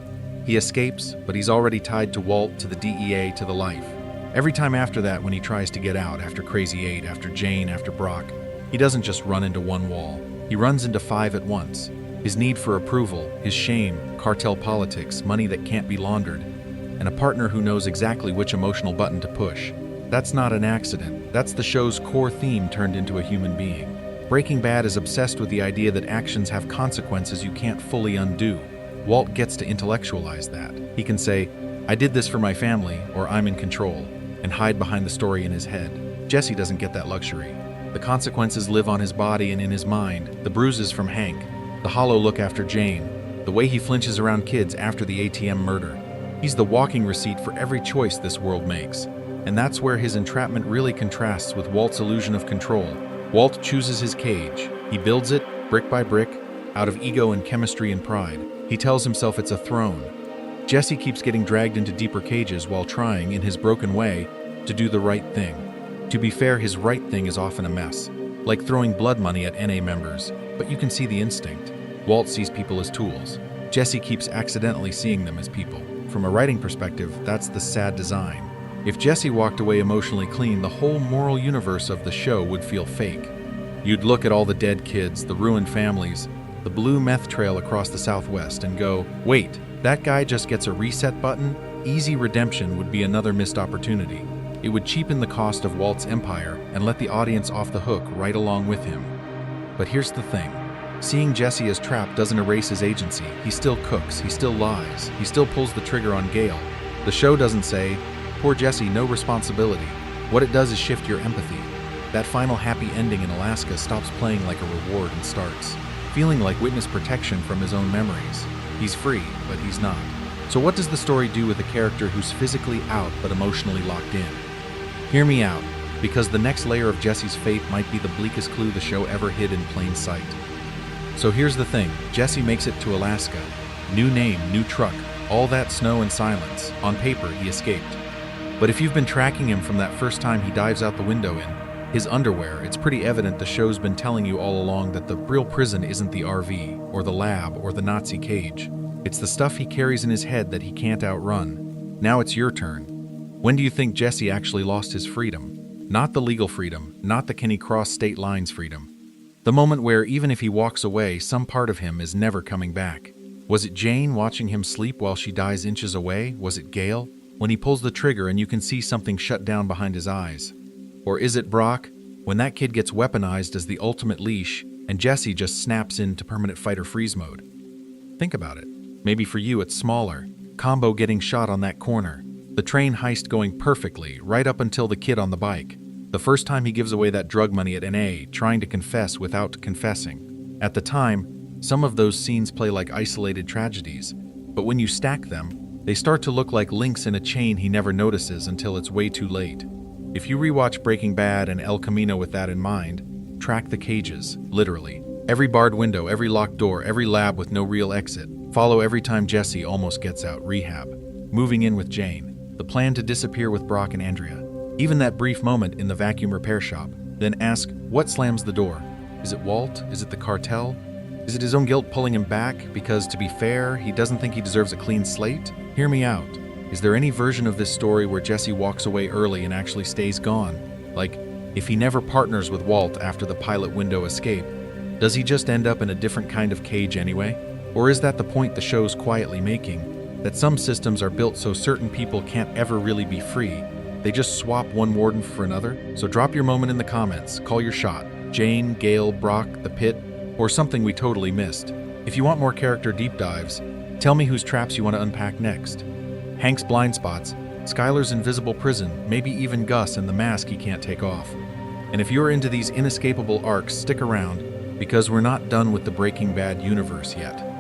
He escapes, but he's already tied to Walt, to the DEA, to the life. Every time after that, when he tries to get out, after Crazy 8, after Jane, after Brock, he doesn't just run into one wall. He runs into 5 at once. His need for approval, his shame, cartel politics, money that can't be laundered, and a partner who knows exactly which emotional button to push. That's not an accident. That's the show's core theme turned into a human being. Breaking Bad is obsessed with the idea that actions have consequences you can't fully undo. Walt gets to intellectualize that. He can say, I did this for my family, or I'm in control, and hide behind the story in his head. Jesse doesn't get that luxury. The consequences live on his body and in his mind, the bruises from Hank, the hollow look after Jane, the way he flinches around kids after the ATM murder. He's the walking receipt for every choice this world makes. And that's where his entrapment really contrasts with Walt's illusion of control. Walt chooses his cage. He builds it, brick by brick, out of ego and chemistry and pride. He tells himself it's a throne. Jesse keeps getting dragged into deeper cages while trying, in his broken way, to do the right thing. To be fair, his right thing is often a mess, like throwing blood money at NA members, but you can see the instinct. Walt sees people as tools. Jesse keeps accidentally seeing them as people. From a writing perspective, that's the sad design. If Jesse walked away emotionally clean, the whole moral universe of the show would feel fake. You'd look at all the dead kids, the ruined families, the blue meth trail across the Southwest and go, wait, that guy just gets a reset button? Easy redemption would be another missed opportunity. It would cheapen the cost of Walt's empire and let the audience off the hook right along with him. But here's the thing. Seeing Jesse as trapped doesn't erase his agency. He still cooks, he still lies, he still pulls the trigger on Gail. The show doesn't say, poor Jesse, no responsibility. What it does is shift your empathy. That final happy ending in Alaska stops playing like a reward and starts feeling like witness protection from his own memories. He's free, but he's not. So what does the story do with a character who's physically out but emotionally locked in? Hear me out, because the next layer of Jesse's fate might be the bleakest clue the show ever hid in plain sight. So here's the thing, Jesse makes it to Alaska. New name, new truck, all that snow and silence. On paper, he escaped. But if you've been tracking him from that first time he dives out the window in, His underwear, it's pretty evident the show's been telling you all along that the real prison isn't the RV, or the lab, or the Nazi cage. It's the stuff he carries in his head that he can't outrun. Now it's your turn. When do you think Jesse actually lost his freedom? Not the legal freedom, not the can he cross state lines freedom. The moment where, even if he walks away, some part of him is never coming back. Was it Jane watching him sleep while she dies inches away? Was it Gale, when he pulls the trigger and you can see something shut down behind his eyes? Or is it Brock, when that kid gets weaponized as the ultimate leash and Jesse just snaps into permanent fight or freeze mode? Think about it. Maybe for you it's smaller. Combo getting shot on that corner. The train heist going perfectly, right up until the kid on the bike. The first time he gives away that drug money at NA, trying to confess without confessing. At the time, some of those scenes play like isolated tragedies, but when you stack them, they start to look like links in a chain he never notices until it's way too late. If you rewatch Breaking Bad and El Camino with that in mind, track the cages, literally. Every barred window, every locked door, every lab with no real exit. Follow every time Jesse almost gets out, rehab. Moving in with Jane. The plan to disappear with Brock and Andrea. Even that brief moment in the vacuum repair shop. Then ask, what slams the door? Is it Walt? Is it the cartel? Is it his own guilt pulling him back because, to be fair, he doesn't think he deserves a clean slate? Hear me out. Is there any version of this story where Jesse walks away early and actually stays gone? Like, if he never partners with Walt after the pilot window escape, does he just end up in a different kind of cage anyway? Or is that the point the show's quietly making? That some systems are built so certain people can't ever really be free. They just swap one warden for another? So drop your moment in the comments, call your shot. Jane, Gale, Brock, the pit, or something we totally missed. If you want more character deep dives, tell me whose traps you want to unpack next. Hank's blind spots, Skylar's invisible prison, maybe even Gus and the mask he can't take off. And if you're into these inescapable arcs, stick around, because we're not done with the Breaking Bad universe yet.